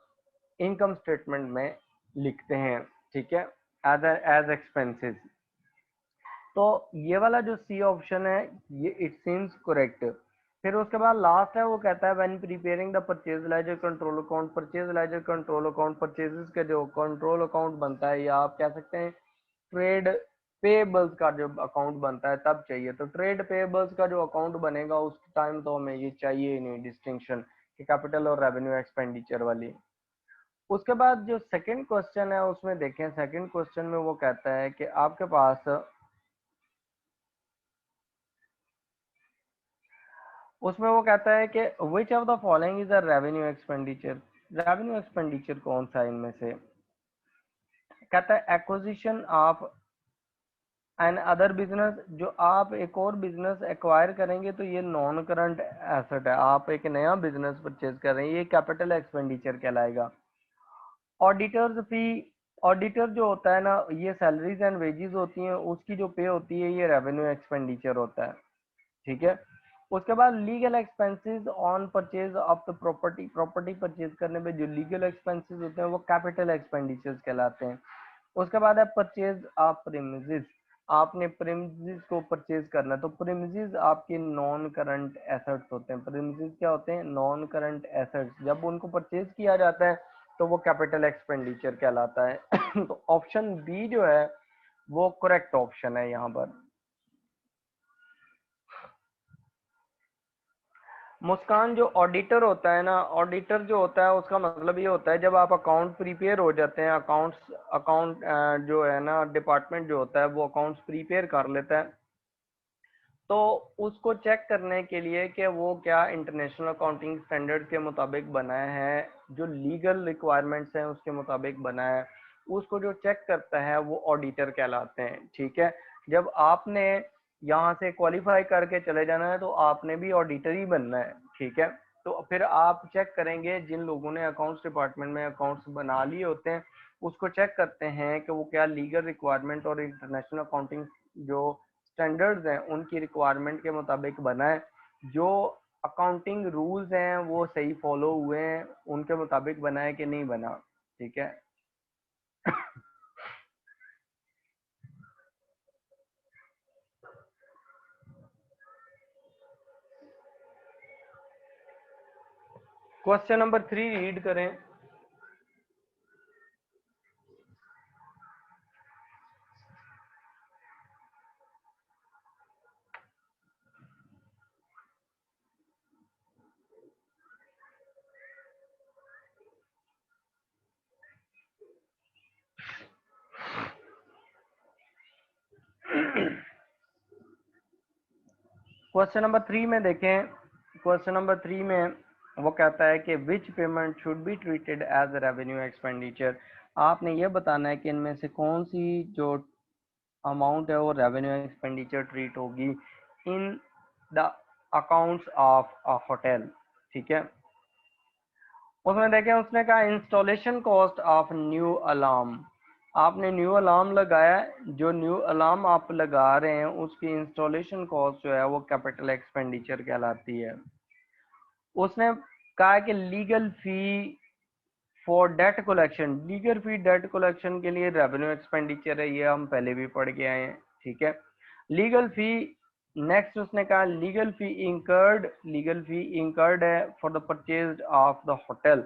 इनकम स्टेटमेंट में लिखते हैं, ठीक है, एज एक्सपेंसेस। तो ये वाला जो सी ऑप्शन है ये इट सीम्स करेक्ट। फिर उसके बाद लास्ट है, वो कहता है when preparing the purchase ledger control account, purchase ledger control account purchases का जो कंट्रोल अकाउंट बनता है, या आप कह सकते हैं ट्रेड पेबल्स का जो अकाउंट बनता है तब चाहिए। तो ट्रेड पेबल्स का जो अकाउंट बनेगा उस टाइम तो हमें ये चाहिए ही नहीं डिस्टिंक्शन कि कैपिटल और रेवेन्यू एक्सपेंडिचर वाली। उसके बाद जो सेकंड क्वेश्चन है उसमें देखें, सेकंड क्वेश्चन में वो कहता है कि आपके पास, उसमें वो कहता है कि which of the following is a revenue expenditure. Revenue expenditure कौन सा है इनमें से? कहता है acquisition of another business, जो आप एक और बिजनेस एक्वायर करेंगे तो ये नॉन करंट एसेट है, आप एक नया बिजनेस परचेज कर रहे हैं, ये कैपिटल एक्सपेंडिचर कहलाएगा। ऑडिटर्स फी, ऑडिटर जो होता है ना, ये सैलरीज एंड वेजेस होती हैं, उसकी जो पे होती है ये रेवेन्यू एक्सपेंडिचर होता है, ठीक है। उसके बाद legal expenses on purchase of the property, property purchase करने पे जो लीगल एक्सपेंसेस होते हैं वो कैपिटल एक्सपेंडिचर्स कहलाते हैं। उसके बाद है परचेज ऑफ प्रीमिसेस, आपने प्रीमिसेस को परचेज करना है, तो प्रीमिसेस आपके नॉन करंट एसेट्स होते हैं। प्रीमिसेस क्या होते हैं? Non current assets. जब उनको परचेज किया जाता है तो वो कैपिटल एक्सपेंडिचर कहलाता है। तो ऑप्शन बी जो है वो करेक्ट ऑप्शन है यहाँ पर। मुस्कान, जो ऑडिटर होता है ना, ऑडिटर जो होता है उसका मतलब ये होता है जब आप अकाउंट प्रिपेयर हो जाते हैं, अकाउंट्स अकाउंट जो है ना डिपार्टमेंट जो होता है वो अकाउंट्स प्रिपेयर कर लेता है, तो उसको चेक करने के लिए कि वो क्या इंटरनेशनल अकाउंटिंग स्टैंडर्ड के मुताबिक बनाया है, जो लीगल रिक्वायरमेंट्स हैं उसके मुताबिक बनाया है, उसको जो चेक करता है वो ऑडिटर कहलाते हैं, ठीक है। जब आपने यहाँ से क्वालिफाई करके चले जाना है तो आपने भी ऑडिटर ही बनना है, ठीक है। तो फिर आप चेक करेंगे, जिन लोगों ने अकाउंट्स डिपार्टमेंट में अकाउंट्स बना लिए होते हैं उसको चेक करते हैं कि वो क्या लीगल रिक्वायरमेंट और इंटरनेशनल अकाउंटिंग जो स्टैंडर्ड्स हैं उनकी रिक्वायरमेंट के मुताबिक बना है, जो अकाउंटिंग रूल्स हैं वो सही फॉलो हुए हैं, उनके मुताबिक बना है कि नहीं बना, ठीक है। क्वेश्चन नंबर 3 रीड करें। क्वेश्चन नंबर 3 में देखें, क्वेश्चन नंबर 3 में वो कहता है कि which payment should be treated as revenue expenditure. आपने ये बताना है कि इनमें से कौन सी जो अमाउंट है वो रेवेन्यू एक्सपेंडिचर ट्रीट होगी इन the accounts of a hotel, ठीक है। उसमें देखें, उसने कहा installation cost of new alarm, आपने न्यू अलार्म लगाया, जो न्यू अलार्म आप लगा रहे हैं उसकी इंस्टॉलेशन कॉस्ट जो है वो कैपिटल एक्सपेंडिचर कहलाती है। उसने कहा कि legal fee for debt collection, legal fee debt collection के लिए रेवेन्यू एक्सपेंडिचर है, ये हम पहले भी पढ़ के आए हैं, ठीक है। लीगल फी, नेक्स्ट उसने कहा लीगल फी इंकर्ड, लीगल फी इंकर्ड है for the purchase of the hotel,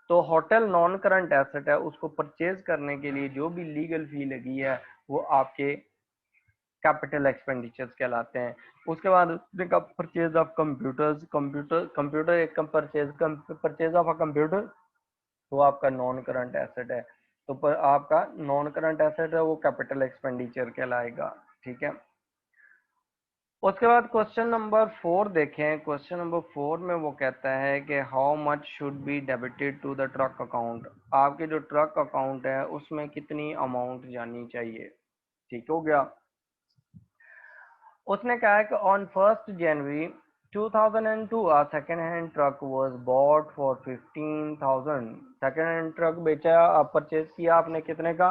तो होटल नॉन करंट एसेट है, उसको परचेज करने के लिए जो भी लीगल फी लगी है वो आपके कैपिटल एक्सपेंडिचर्स कहलाते हैं। उसके बाद उसने कहा परचेज ऑफ कंप्यूटर्स, कंप्यूटर एक purchase, purchase of a computer वो आपका नॉन करंट एसेट है, तो पर आपका नॉन करंट एसेट है वो कैपिटल एक्सपेंडिचर कहलाएगा, ठीक है। उसके बाद क्वेश्चन नंबर 4 देखें, क्वेश्चन नंबर 4 में वो कहता है कि how much should be debited to the truck account, आपके जो ट्रक अकाउंट है उसमें कितनी अमाउंट जानी चाहिए, ठीक हो गया। उसने कहा है कि on 1st January 2002 a second hand truck was bought for 15,000, second hand truck बेचा, आप परचेज किया आपने कितने का?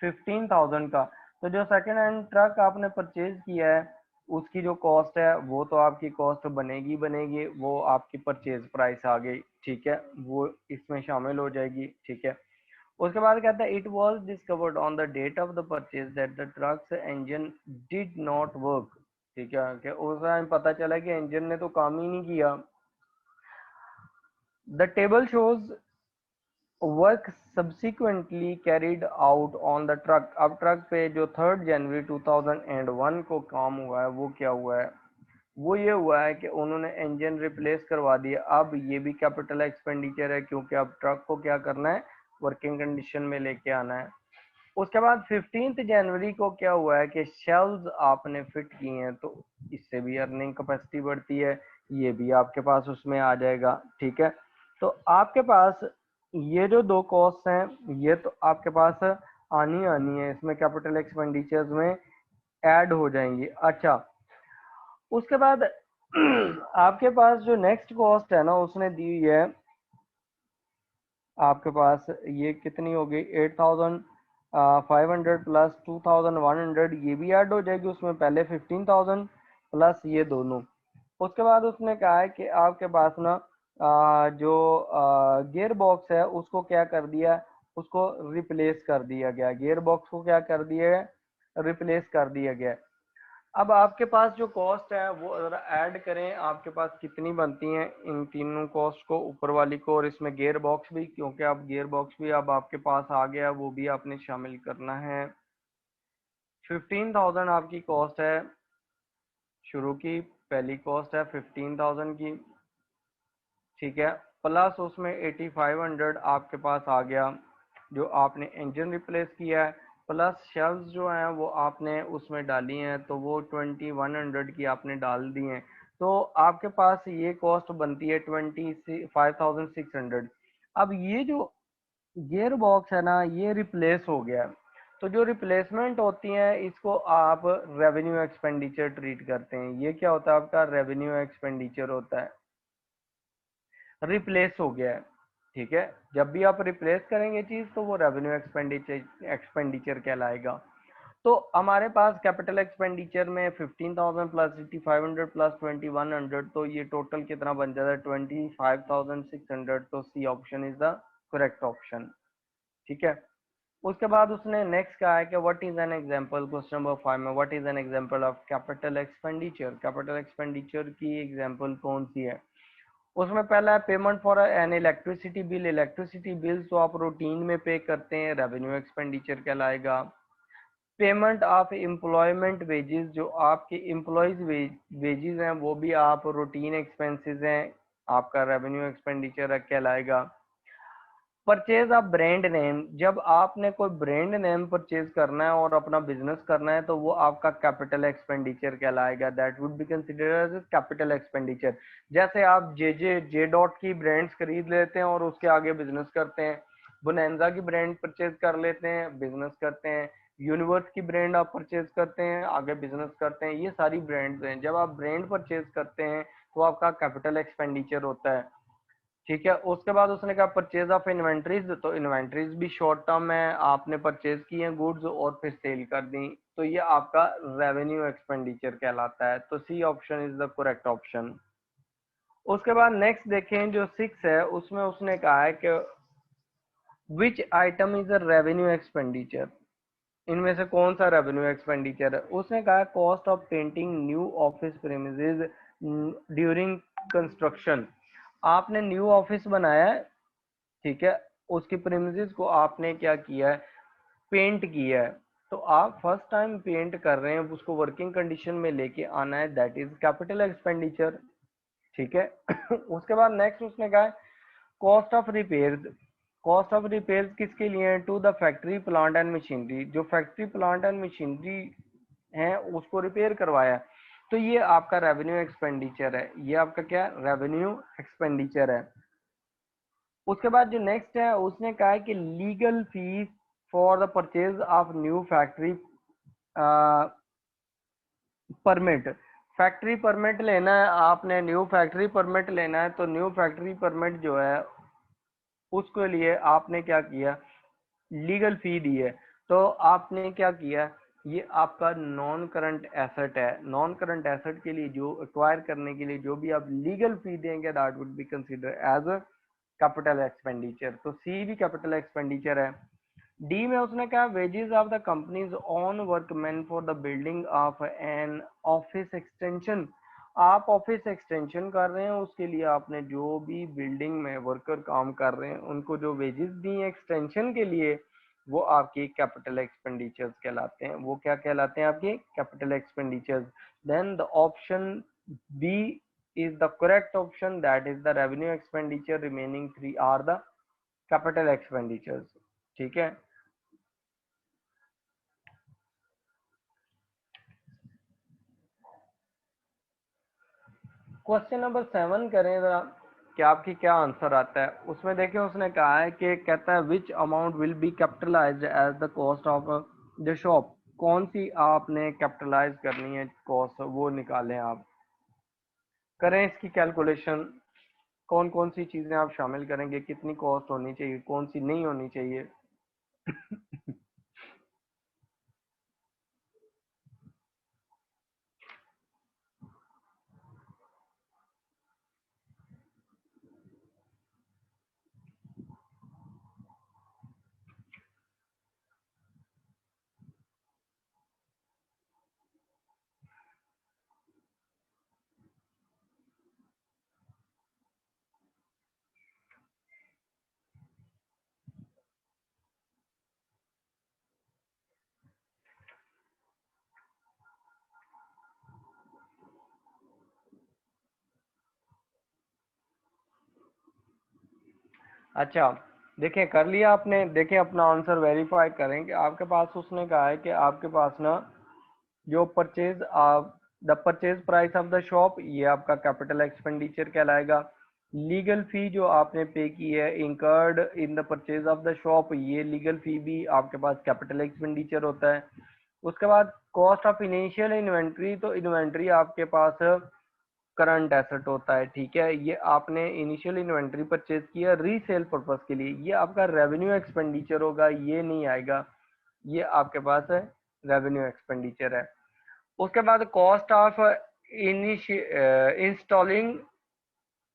15,000 का। तो जो सेकेंड हैंड ट्रक आपने परचेज किया है उसकी जो कॉस्ट है वो तो आपकी कॉस्ट बनेगी बनेगी, वो आपकी परचेज प्राइस आ गई, ठीक है, वो इसमें शामिल हो जाएगी, ठीक है। उसके बाद कहता है it was discovered on the date of the purchase that the truck's engine did not work, ठीक है, कि उस टाइम पता चला कि इंजन ने तो काम ही नहीं किया। The table shows work subsequently carried out on the truck. अब ट्रक पे जो 3 जनवरी 2001 को काम हुआ है वो क्या हुआ है, वो ये हुआ है कि उन्होंने इंजन रिप्लेस करवा दिया। अब ये भी कैपिटल एक्सपेंडिचर है, क्योंकि अब ट्रक को क्या करना है, वर्किंग कंडीशन में लेके आना है। उसके बाद 15 जनवरी को क्या हुआ है कि शेल्व्स आपने फिट किए हैं, तो इससे भी अर्निंग कैपेसिटी बढ़ती है, ये भी आपके पास उसमें आ जाएगा, ठीक है। तो आपके पास ये जो दो कॉस्ट हैं ये तो आपके पास आनी आनी है, इसमें कैपिटल एक्सपेंडिचर्स में ऐड हो जाएंगी। अच्छा, उसके बाद आपके पास जो नेक्स्ट कॉस्ट है ना उसने दी हुई है आपके पास, ये कितनी हो गई, 8500 प्लस 2100, ये भी ऐड हो जाएगी उसमें, पहले 15000 प्लस ये दोनों। उसके बाद उसने कहा है कि आपके पास ना जो गियर बॉक्स है उसको क्या कर दिया, उसको रिप्लेस कर दिया गया, गियर बॉक्स को क्या कर दिया है, रिप्लेस कर दिया गया। अब आपके पास जो कॉस्ट है वो जरा ऐड करें, आपके पास कितनी बनती हैं इन तीनों कॉस्ट को, ऊपर वाली को और इसमें गियर बॉक्स भी, क्योंकि अब गियर बॉक्स भी अब आपके पास आ गया, वो भी आपने शामिल करना है। 15000 आपकी कॉस्ट है शुरू की, पहली कॉस्ट है 15000 की, ठीक है, प्लस उसमें 8500 आपके पास आ गया जो आपने इंजन रिप्लेस किया है, प्लस शेल्व्स जो हैं वो आपने उसमें डाली हैं, तो वो 2100 की आपने डाल दी हैं। तो आपके पास ये कॉस्ट बनती है 25600। अब ये जो गियर बॉक्स है ना ये रिप्लेस हो गया, तो जो रिप्लेसमेंट होती है इसको आप रेवेन्यू एक्सपेंडिचर ट्रीट करते हैं। ये क्या होता है, आपका रेवेन्यू एक्सपेंडिचर होता है, रिप्लेस हो गया है, ठीक है। जब भी आप रिप्लेस करेंगे चीज तो वो रेवेन्यू एक्सपेंडिचर एक्सपेंडिचर कहलाएगा। तो हमारे पास कैपिटल एक्सपेंडिचर में 15000 प्लस 8500 प्लस 2100, तो ये टोटल कितना बन जाता है, 25600। तो C option is the correct option, ठीक है। उसके बाद उसने नेक्स्ट कहा है कि what is an example, question number 5 में, what is an example of capital expenditure, capital expenditure की एग्जांपल कौन सी है। उसमें पहला है payment for an electricity bill, electricity bill तो आप रूटीन में पे करते हैं, रेवेन्यू एक्सपेंडिचर कहलाएगा। पेमेंट ऑफ एम्प्लॉयमेंट वेजेस, जो आपके एम्प्लॉयज वेजेस हैं वो भी आप रूटीन एक्सपेंसेस हैं, आपका रेवेन्यू एक्सपेंडिचर कहलाएगा। परचेज ऑफ ब्रांड नेम, जब आपने कोई ब्रांड नेम परचेज करना है और अपना बिजनेस करना है तो वो आपका कैपिटल एक्सपेंडिचर कहलाएगा, that would be considered as capital expenditure. जैसे आप जे डॉट की ब्रांड्स खरीद लेते हैं और उसके आगे बिजनेस करते हैं, बोनेंजा की ब्रांड परचेज कर लेते हैं, बिजनेस करते हैं, यूनिवर्स की ब्रांड आप परचेज करते हैं, आगे बिजनेस करते हैं, ये सारी ब्रांड्स हैं। जब आप ब्रांड परचेज करते हैं तो आपका कैपिटल एक्सपेंडिचर होता है, ठीक है। उसके बाद उसने कहा परचेज ऑफ इन्वेंट्रीज, तो इन्वेंट्रीज भी शॉर्ट टर्म है, आपने परचेज की हैं गुड्स और फिर सेल कर दी, तो ये आपका रेवेन्यू एक्सपेंडिचर कहलाता है। तो C option is the correct option. उसके बाद नेक्स्ट देखें जो 6 है, उसमें उसने कहा है कि which item is a revenue expenditure, इनमें से कौन सा रेवेन्यू एक्सपेंडिचर है। उसने कहा cost of painting new office premises during construction, आपने न्यू ऑफिस बनाया है, ठीक है, उसकी प्रीमिसेस को आपने क्या किया है, पेंट किया है, तो आप फर्स्ट टाइम पेंट कर रहे हैं, उसको वर्किंग कंडीशन में लेके आना है, दैट इज कैपिटल एक्सपेंडिचर, ठीक है। उसके बाद नेक्स्ट उसने कहा है cost of repairs, cost of repairs किसके लिए है, to the factory plant and machinery, जो फैक्ट्री प्लांट एंड मशीनरी है उसको रिपेयर करवाया, तो ये आपका रेवेन्यू एक्सपेंडिचर है, ये आपका क्या रेवेन्यू एक्सपेंडिचर है। उसके बाद जो नेक्स्ट है उसने कहा है कि legal fees for the purchase of new factory permit, factory permit लेना है आपने, न्यू फैक्ट्री परमिट लेना है, तो न्यू फैक्ट्री परमिट जो है उसके लिए आपने क्या किया, लीगल फी दी है, तो आपने क्या किया, ये आपका नॉन करंट एसेट है। नॉन करंट एसेट के लिए जो एक्वायर करने के लिए जो भी आप लीगल फी देंगे that would be consider as a capital expenditure. तो सी भी कैपिटल एक्सपेंडिचर है। डी में उसने कहा wages of the companies on workman for the building of an office extension. आप ऑफिस एक्सटेंशन कर रहे हैं, उसके लिए आपने जो भी बिल्डिंग में वर्कर काम कर रहे हैं उनको जो वेजेस दी हैं एक्सटेंशन के लिए, वो आपकी कैपिटल एक्सपेंडिचर्स कहलाते हैं। वो क्या कहलाते हैं? आपके capital expenditures. Then the option B is the correct option, that is the revenue expenditure, remaining three are the capital expenditures. ठीक है। क्वेश्चन नंबर 7 करें जरा कि आपकी क्या आंसर आता है। उसमें देखें उसने कहा है कि कहता है which amount will be capitalised as the cost of the shop. कौन सी आपने कैपिटलाइज करनी है कॉस्ट, वो निकालें आप। करें इसकी कैलकुलेशन। कौन कौन सी चीजें आप शामिल करेंगे, कितनी कॉस्ट होनी चाहिए, कौन सी नहीं होनी चाहिए। अच्छा, देखें कर लिया आपने। देखें अपना आंसर वेरीफाई करें कि आपके पास उसने कहा है कि आपके पास ना जो purchase the purchase price of the shop, ये आपका कैपिटल एक्सपेंडिचर कहलाएगा। लीगल फी जो आपने पे की है incurred in the purchase of the shop, ये लीगल फी भी आपके पास कैपिटल एक्सपेंडिचर होता है। उसके बाद कॉस्ट ऑफ इनिशियल इन्वेंट्री, तो इन्वेंट्री आपके पास करंट एसेट होता है। ठीक है, ये आपने इनिशियल इन्वेंट्री परचेज किया रीसेल पर्पस के लिए, ये आपका रेवेन्यू एक्सपेंडिचर होगा, ये नहीं आएगा। ये आपके पास है रेवेन्यू एक्सपेंडिचर है। उसके बाद cost of installing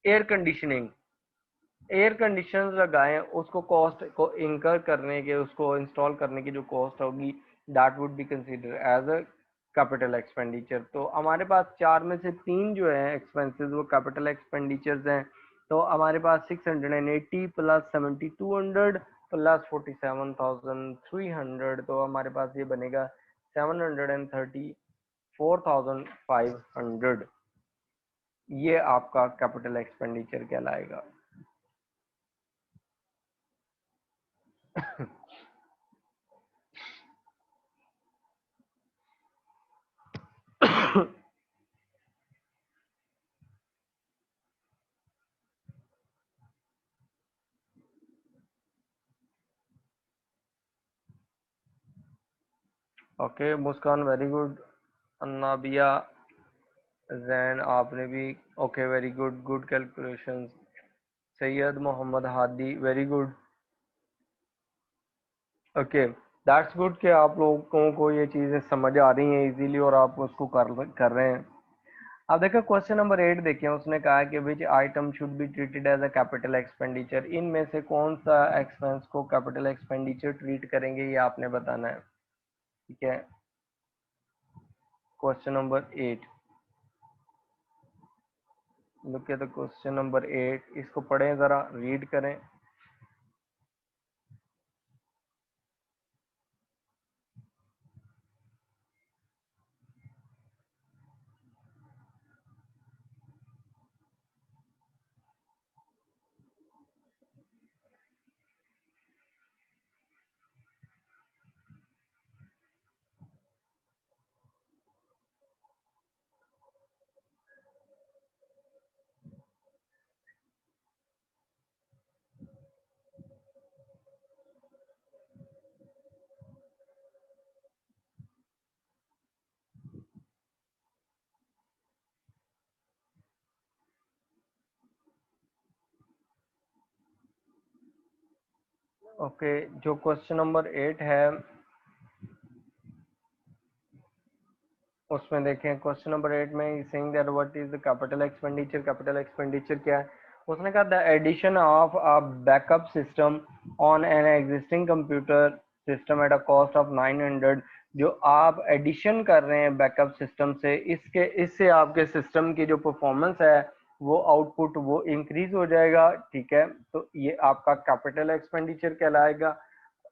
air conditioning, air condition लगाएं उसको कॉस्ट को इंकर करने के, उसको इंस्टॉल करने की जो कॉस्ट होगी that would be consider as a capital expenditure. तो हमारे पास चार में से तीन जो है एक्सपेंसेस वो कैपिटल एक्सपेंडिचर्स हैं। तो हमारे पास 680 प्लस 7200 प्लस 47,300, तो हमारे पास ये बनेगा 734,500। ये आपका कैपिटल एक्सपेंडिचर कहलाएगा। Okay Muskan very good. Annabia Jain आपने भी okay very good, good calculations. Syed Mohammad Hadi very good. Okay that's good कि आप लोगों को ये चीज़ें समझ आ रही हैं इजीली और आप उसको कर रहे हैं। अब देखो क्वेश्चन नंबर 8 देखें। उसने कहा कि which item should be treated as a capital expenditure. इनमें से कौन सा एक्सपेंस को कैपिटल एक्सपेंडिचर ट्रीट करेंगे, ये आपने बताना है। ठीक है, question number 8। Look at the question number 8, इसको पढ़ें ज़रा, रीड करें। ओके जो क्वेश्चन नंबर 8 है उसमें देखें क्वेश्चन नंबर 8 में saying that what is the capital expenditure क्या है। उसने कहा the addition of a backup system on an existing computer system at a cost of 900। जो आप एडिशन कर रहे हैं बैकअप सिस्टम से, इससे आपके सिस्टम की जो परफॉर्मेंस है वो आउटपुट वो इंक्रीज हो जाएगा। ठीक है, तो ये आपका कैपिटल एक्सपेंडिचर कहलाएगा।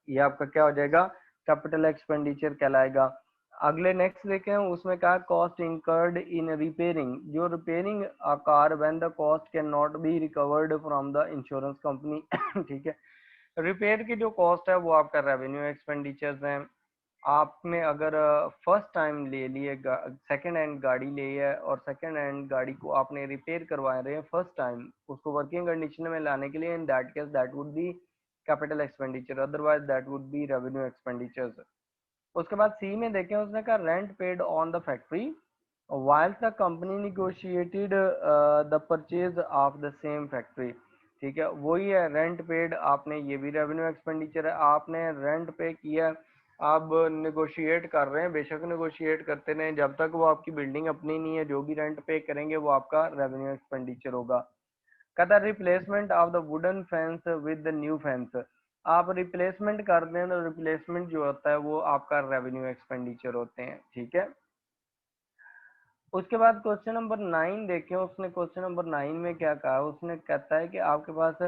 ये आपका क्या हो जाएगा, कैपिटल एक्सपेंडिचर कहलाएगा। अगले नेक्स्ट देखें, उसमें कहा कॉस्ट इंकर्ड इन रिपेयरिंग, जो repairing car when the cost can not be recovered from the insurance company. ठीक है, रिपेयर की जो कॉस्ट है वो आपका रेवेन्यू एक्सपेंडिचर्स हैं। आपने अगर फर्स्ट टाइम ले लिए सेकेंड हैंड गाड़ी ली है और सेकेंड हैंड गाड़ी को आपने रिपेयर करवा रहे हैं फर्स्ट टाइम उसको वर्किंग कंडीशन में लाने के लिए, in that case that would B capital expenditure, otherwise that would be revenue expenditures. उसके बाद सी में देखें, उसने कहा rent paid on the factory while the company negotiated the purchase of the same factory। ठीक है, वही है रेंट पेड, आपने ये भी रेवेन्यू एक्सपेंडिचर है, आपने रेंट पे किया। आप नेगोशिएट कर रहे हैं, बेशक नेगोशिएट करते रहें जब तक वो आपकी बिल्डिंग अपनी नहीं है, जो भी रेंट पे करेंगे वो आपका रेवेन्यू एक्सपेंडिचर होगा। कहता replacement of the wooden fence with the new fence, आप रिप्लेसमेंट कर दें तो रिप्लेसमेंट जो होता है वो आपका रेवेन्यू एक्सपेंडिचर होते हैं। ठीक है, उसके बाद क्वेश्चन नंबर 9 देखें, उसने क्वेश्चन नंबर 9 में क्या कहा, उसने कहता है कि आपके पास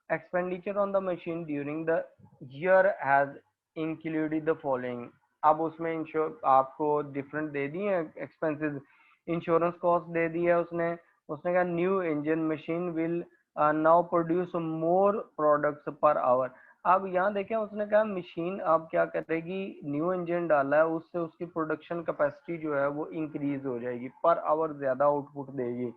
expenditure on the machine during the year has included the following. अब उसमें इंश्योर आपको डिफरेंट दे दिए एक्सपेंसेस, इंश्योरेंस कॉस्ट दे दी है उसने। उसने कहा new engine machine will now produce more products per hour. अब यहाँ देखें, उसने कहा मशीन अब क्या करेगी, न्यू इंजन डाला है उससे उसकी प्रोडक्शन कैपेसिटी जो है वो इंक्रीज हो जाएगी, पर आवर ज्यादा आउटपुट देगी।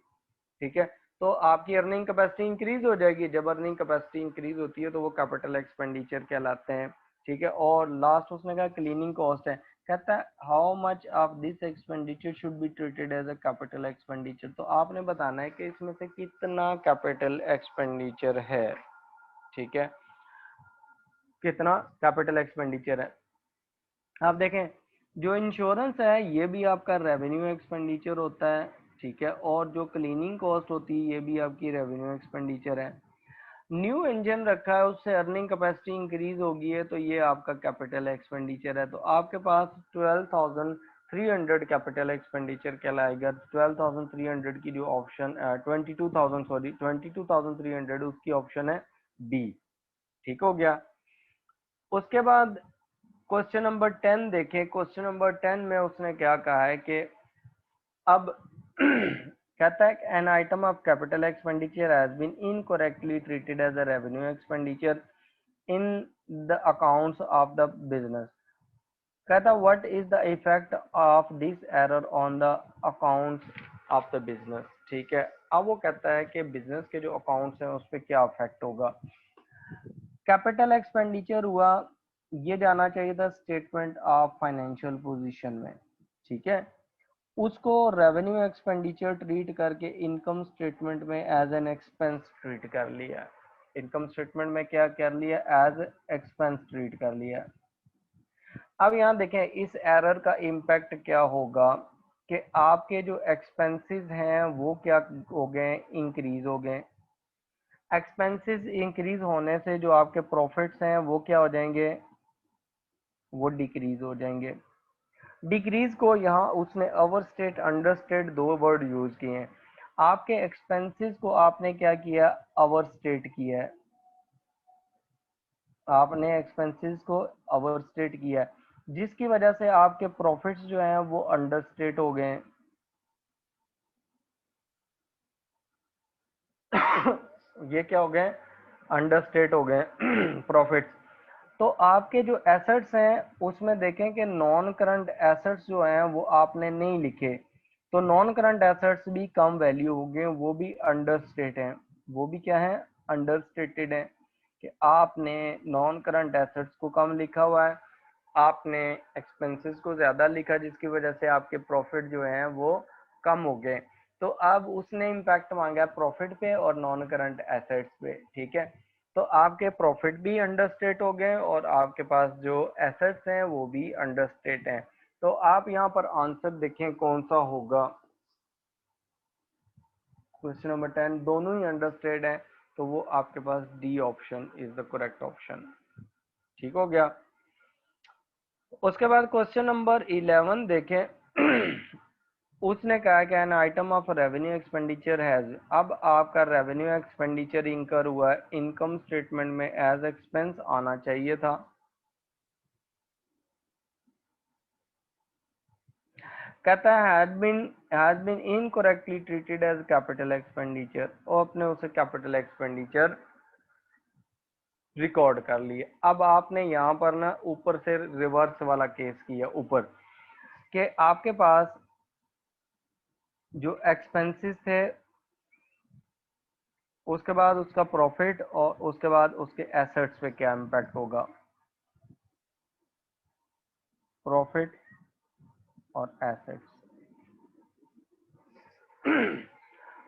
ठीक है, तो आपकी अर्निंग कैपेसिटी इंक्रीज हो जाएगी, जब अर्निंग कैपेसिटी इंक्रीज होती है तो वो कैपिटल एक्सपेंडिचर कहलाते हैं। ठीक है, और लास्ट उसने कहा क्लीनिंग कॉस्ट है। कहता है how much of this expenditure should be treated as a capital expenditure, तो आपने बताना है कि इसमें से कितना कैपिटल एक्सपेंडिचर है। ठीक है, कितना कैपिटल एक्सपेंडिचर है। आप देखें, जो इंश्योरेंस है ये भी आपका रेवेन्यू एक्सपेंडिचर होता है। ठीक है, और जो क्लीनिंग कॉस्ट होती है ये भी आपकी रेवेन्यू एक्सपेंडिचर है। न्यू इंजन रखा है उससे अर्निंग कैपेसिटी इंक्रीज होगी है, तो ये आपका कैपिटल एक्सपेंडिचर है। तो आपके पास 12,300 कैपिटल एक्सपेंडिचर कहलाएगा। 12,300 की जो ऑप्शन 22,000 सॉरी 22,300 उसकी ऑप्शन है बी। ठीक हो गया। उसके बाद क्वेश्चन नंबर 10 देखें, क्वेश्चन नंबर 10 में उसने क्या कहा है कि अब कहता है an item of capital expenditure has been incorrectly treated as a revenue expenditure in the accounts of the business. कहता what is the effect of this error on the accounts of the business. ठीक है, अब वो कहता है कि business के जो अकाउंट्स हैं उस पर क्या इफेक्ट होगा। कैपिटल एक्सपेंडिचर हुआ, ये जाना चाहिए था स्टेटमेंट ऑफ फाइनेंशियल पोजीशन में। ठीक है, उसको रेवेन्यू एक्सपेंडिचर ट्रीट करके इनकम स्टेटमेंट में एज एन एक्सपेंस ट्रीट कर लिया। इनकम स्टेटमेंट में क्या कर लिया, एज एक्सपेंस ट्रीट कर लिया। अब यहाँ देखें इस एरर का इम्पैक्ट क्या होगा कि आपके जो एक्सपेंसेस हैं वो क्या हो गए, इंक्रीज हो गए। एक्सपेंसेस इंक्रीज होने से जो आपके प्रॉफिट्स हैं वो क्या हो जाएंगे, वो डिक्रीज हो जाएंगे। डिक्रीज को यहाँ उसने ओवरस्टेट अंडरस्टेट दो वर्ड यूज किए हैं। आपके एक्सपेंसेस को आपने क्या किया, ओवरस्टेट किया है। आपने एक्सपेंसेस को ओवरस्टेट किया है जिसकी वजह से आपके प्रॉफिट्स जो हैं वो अंडरस्टेट हो गए। ये क्या हो गए, अंडरस्टेट हो गए प्रॉफिट्स। तो आपके जो एसेट्स हैं उसमें देखें कि नॉन करंट एसेट्स जो हैं वो आपने नहीं लिखे, तो नॉन करंट एसेट्स भी कम वैल्यू हो गए, वो भी अंडरस्टेट हैं। वो भी क्या है, अंडरस्टेटेड है कि आपने नॉन करंट एसेट्स को कम लिखा हुआ है, आपने एक्सपेंसेस को ज्यादा लिखा जिसकी वजह से आपके प्रॉफिट जो हैं वो कम हो गए। तो अब उसने इम्पैक्ट मांगा प्रॉफिट पे और नॉन करंट एसेट्स पे। ठीक है, तो आपके प्रॉफिट भी अंडरस्टेट हो गए और आपके पास जो एसेट्स हैं वो भी अंडरस्टेट हैं। तो आप यहाँ पर आंसर देखें कौन सा होगा। क्वेश्चन नंबर 10 दोनों ही अंडरस्टैंड है, तो वो आपके पास D option is the correct option. ठीक हो गया। उसके बाद क्वेश्चन नंबर 11 देखें। उसने कहा कि an item of revenue expenditure has, अब आपका रेवेन्यू एक्सपेंडिचर इंकर हुआ है, इनकम स्टेटमेंट में एज एक्सपेंस आना चाहिए था। कहता है has been incorrectly treated as capital expenditure, और अपने उसे कैपिटल एक्सपेंडिचर रिकॉर्ड कर लिए। अब आपने यहाँ पर ना ऊपर से रिवर्स वाला केस किया ऊपर, कि आपके पास जो एक्सपेंसेस थे, उसके बाद उसका प्रॉफिट, और उसके बाद उसके एसेट्स पे क्या इम्पैक्ट होगा, प्रॉफिट और एसेट्स।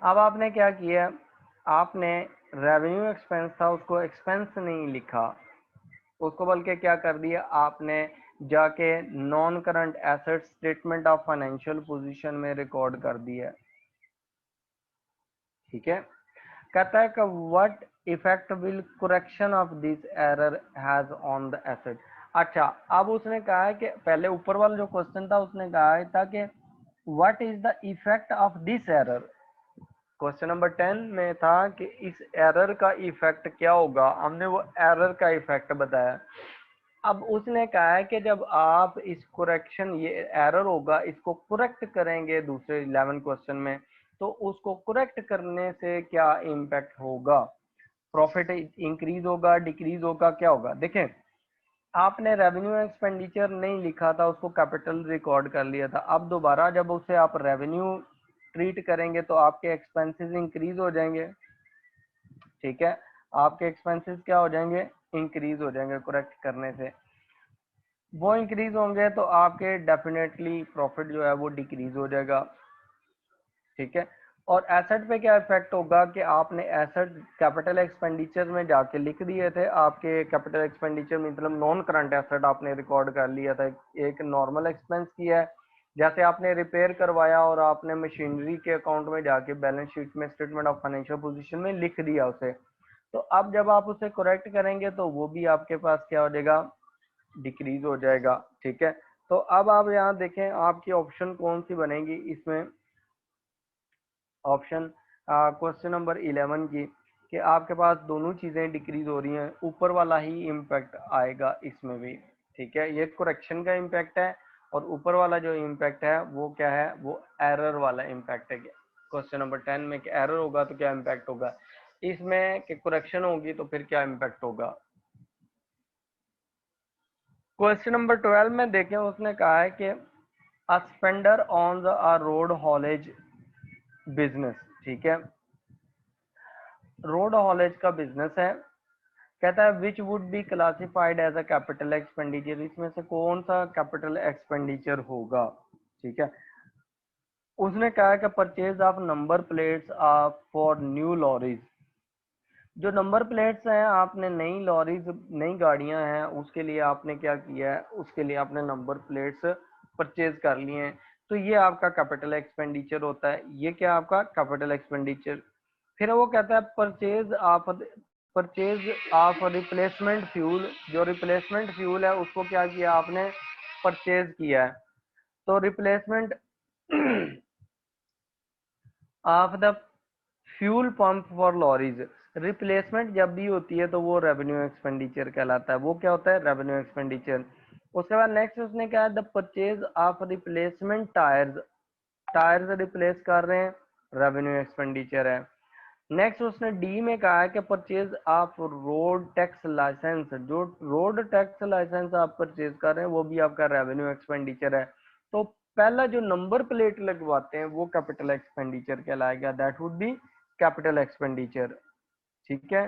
अब आपने क्या किया, आपने रेवेन्यू एक्सपेंस था उसको एक्सपेंस नहीं लिखा, उसको बल्कि क्या कर दिया आपने, जाके non current asset statement of financial position में रिकॉर्ड कर दिया। ठीक है। कहता है कि what effect will correction of this error has on the asset. अच्छा, अब उसने कहा है कि पहले ऊपर वाला जो क्वेश्चन था उसने कहा था कि what is the effect of this error. Question number 10 में था कि इस एरर का इफेक्ट क्या होगा, हमने वो एरर का इफेक्ट बताया। अब उसने कहा है कि जब आप इस करेक्शन, ये एरर होगा, इसको करेक्ट करेंगे दूसरे 11 क्वेश्चन में, तो उसको करेक्ट करने से क्या इम्पैक्ट होगा, प्रॉफिट इंक्रीज होगा, डिक्रीज होगा, क्या होगा। देखें, आपने रेवेन्यू एक्सपेंडिचर नहीं लिखा था, उसको कैपिटल रिकॉर्ड कर लिया था। अब दोबारा जब उसे आप रेवेन्यू ट्रीट करेंगे तो आपके एक्सपेंसेस इंक्रीज हो जाएंगे। ठीक है, आपके एक्सपेंसेस क्या हो जाएंगे, इंक्रीज हो जाएंगे करेक्ट करने से। वो इंक्रीज होंगे तो आपके डेफिनेटली प्रॉफिट जो है वो डिक्रीज हो जाएगा। ठीक है। और एसेट पे क्या इफेक्ट होगा कि आपने एसेट कैपिटल एक्सपेंडिचर में जाके लिख दिए थे, आपके कैपिटल एक्सपेंडिचर में मतलब नॉन करंट एसेट आपने रिकॉर्ड कर लिया था, एक नॉर्मल एक्सपेंस किया है। जैसे आपने रिपेयर करवाया और आपने मशीनरी के अकाउंट में जाके बैलेंस शीट में स्टेटमेंट ऑफ फाइनेंशियल पोजीशन में लिख दिया उसे, तो अब जब आप उसे करेक्ट करेंगे तो वो भी आपके पास क्या हो जाएगा, डिक्रीज हो जाएगा। ठीक है। तो अब आप यहाँ देखें आपकी ऑप्शन कौन सी बनेगी इसमें, ऑप्शन क्वेश्चन नंबर 11 की, कि आपके पास दोनों चीजें डिक्रीज हो रही हैं, ऊपर वाला ही इम्पैक्ट आएगा इसमें भी। ठीक है, ये करेक्शन का इम्पैक्ट है, और ऊपर वाला जो इम्पैक्ट है वो क्या है, वो एरर वाला इम्पैक्ट है। क्वेश्चन नंबर 10 में कि एरर होगा तो क्या इम्पैक्ट होगा, इसमें कि करेक्शन होगी तो फिर क्या इम्पैक्ट होगा। क्वेश्चन नंबर 12 में देखें, उसने कहा है कि a spender on the road haulage business. ठीक है, रोड हॉलेज का बिजनेस है। कहता है which would be classified as a capital expenditure, इसमें से कौन सा कैपिटल एक्सपेंडिचर होगा। ठीक है, उसने कहा कि purchase of number plates for new lorries, जो नंबर प्लेट्स हैं, आपने नई लॉरीज, नई गाड़ियां हैं, उसके लिए आपने क्या किया है, उसके लिए आपने नंबर प्लेट्स परचेज कर लिए हैं, तो ये आपका कैपिटल एक्सपेंडिचर होता है। ये क्या आपका कैपिटल एक्सपेंडिचर। फिर वो कहता है परचेज ऑफ रिप्लेसमेंट फ्यूल, जो रिप्लेसमेंट फ्यूल है उसको क्या किया आपने, परचेज किया है। तो replacement of the fuel pump for lorries, replacement जब भी होती है तो वो रेवेन्यू एक्सपेंडिचर कहलाता है। वो क्या होता है, रेवेन्यू एक्सपेंडिचर। उसके बाद नेक्स्ट उसने कहा the purchase of replacement tyres, tyres replace कर रहे हैं, रेवेन्यू एक्सपेंडिचर है। नेक्स्ट उसने डी में कहा है कि purchase of road tax licence, जो रोड टैक्स लाइसेंस आप परचेज कर रहे हैं वो भी आपका रेवेन्यू एक्सपेंडिचर है। तो पहला जो नंबर प्लेट लगवाते हैं वो कैपिटल एक्सपेंडिचर कहलाएगा, that would B capital expenditure. ठीक है।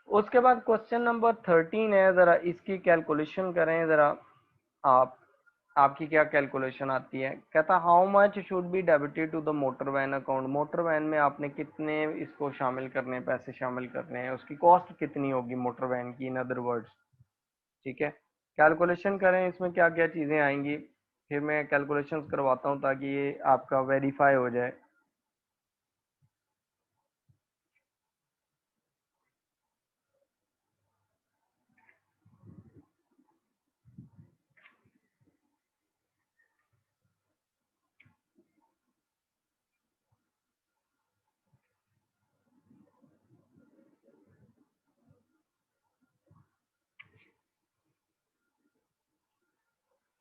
उसके बाद क्वेश्चन नंबर 13 है, जरा इसकी कैलकुलेशन करें जरा आप, आपकी क्या कैलकुलेशन आती है। कहता how much should be debited to the motor van account, motor van में आपने कितने इसको शामिल करने हैं, पैसे शामिल करने हैं, उसकी कॉस्ट कितनी होगी मोटर वैन की, इन अदर वर्ड्स। ठीक है, कैलकुलेशन करें इसमें क्या क्या चीज़ें आएंगी, फिर मैं कैलकुलेशंस करवाता हूँ ताकि ये आपका वेरीफाई हो जाए।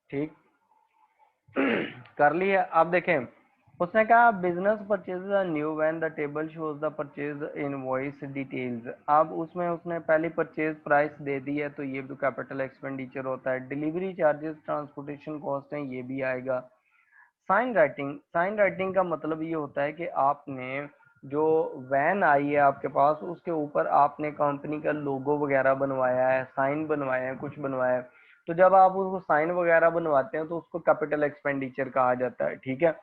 ठीक। कर लिए। अब देखें, उसने कहा business purchase a knew when the table shows the purchase invoice details. अब उसमें उसने पहली परचेज प्राइस दे दी है, तो ये भी कैपिटल एक्सपेंडिचर होता है। डिलीवरी चार्जेस, ट्रांसपोर्टेशन कॉस्ट है, ये भी आएगा। साइन राइटिंग का मतलब ये होता है कि आपने जो वैन आई है आपके पास, उसके ऊपर आपने कंपनी का लोगो वगैरह बनवाया है, साइन बनवाया है, कुछ बनवाया है। तो जब आप उसको साइन वगैरह बनवाते हैं तो उसको कैपिटल एक्सपेंडिचर कहा जाता है। ठीक है।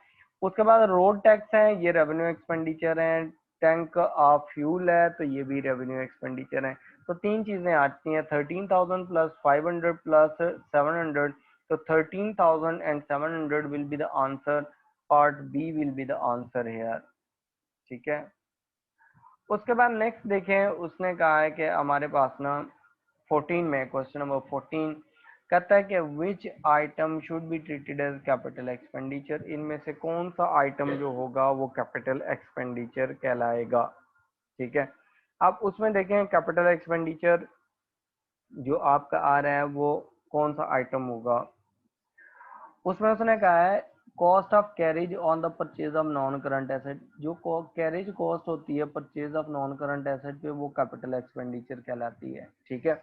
उसके बाद रोड टैक्स है, ये रेवेन्यू एक्सपेंडिचर है। टैंक ऑफ फ्यूल है, तो ये भी रेवेन्यू एक्सपेंडिचर है। तो तीन चीजें आती हैं, 13,000 plus 500 plus 700। So 13,000 and 700 will be the answer. Part B will be the answer here. ठीक है। उसके बाद नेक्स्ट देखें, उसने कहा है कि हमारे पास ना 14 में, क्वेश्चन नंबर 14 कहता है कि which item should be treated as capital expenditure. इनमें से कौन सा आइटम जो होगा वो कैपिटल एक्सपेंडिचर कहलाएगा। ठीक है। अब उसमें देखें कैपिटल एक्सपेंडिचर जो आपका आ रहा है वो कौन सा आइटम होगा। उसमें उसने कहा है cost of carriage on the purchase of non current asset. जो कैरेज कॉस्ट होती है purchase of non current asset पे, वो कैपिटल एक्सपेंडिचर कहलाती है। ठीक है।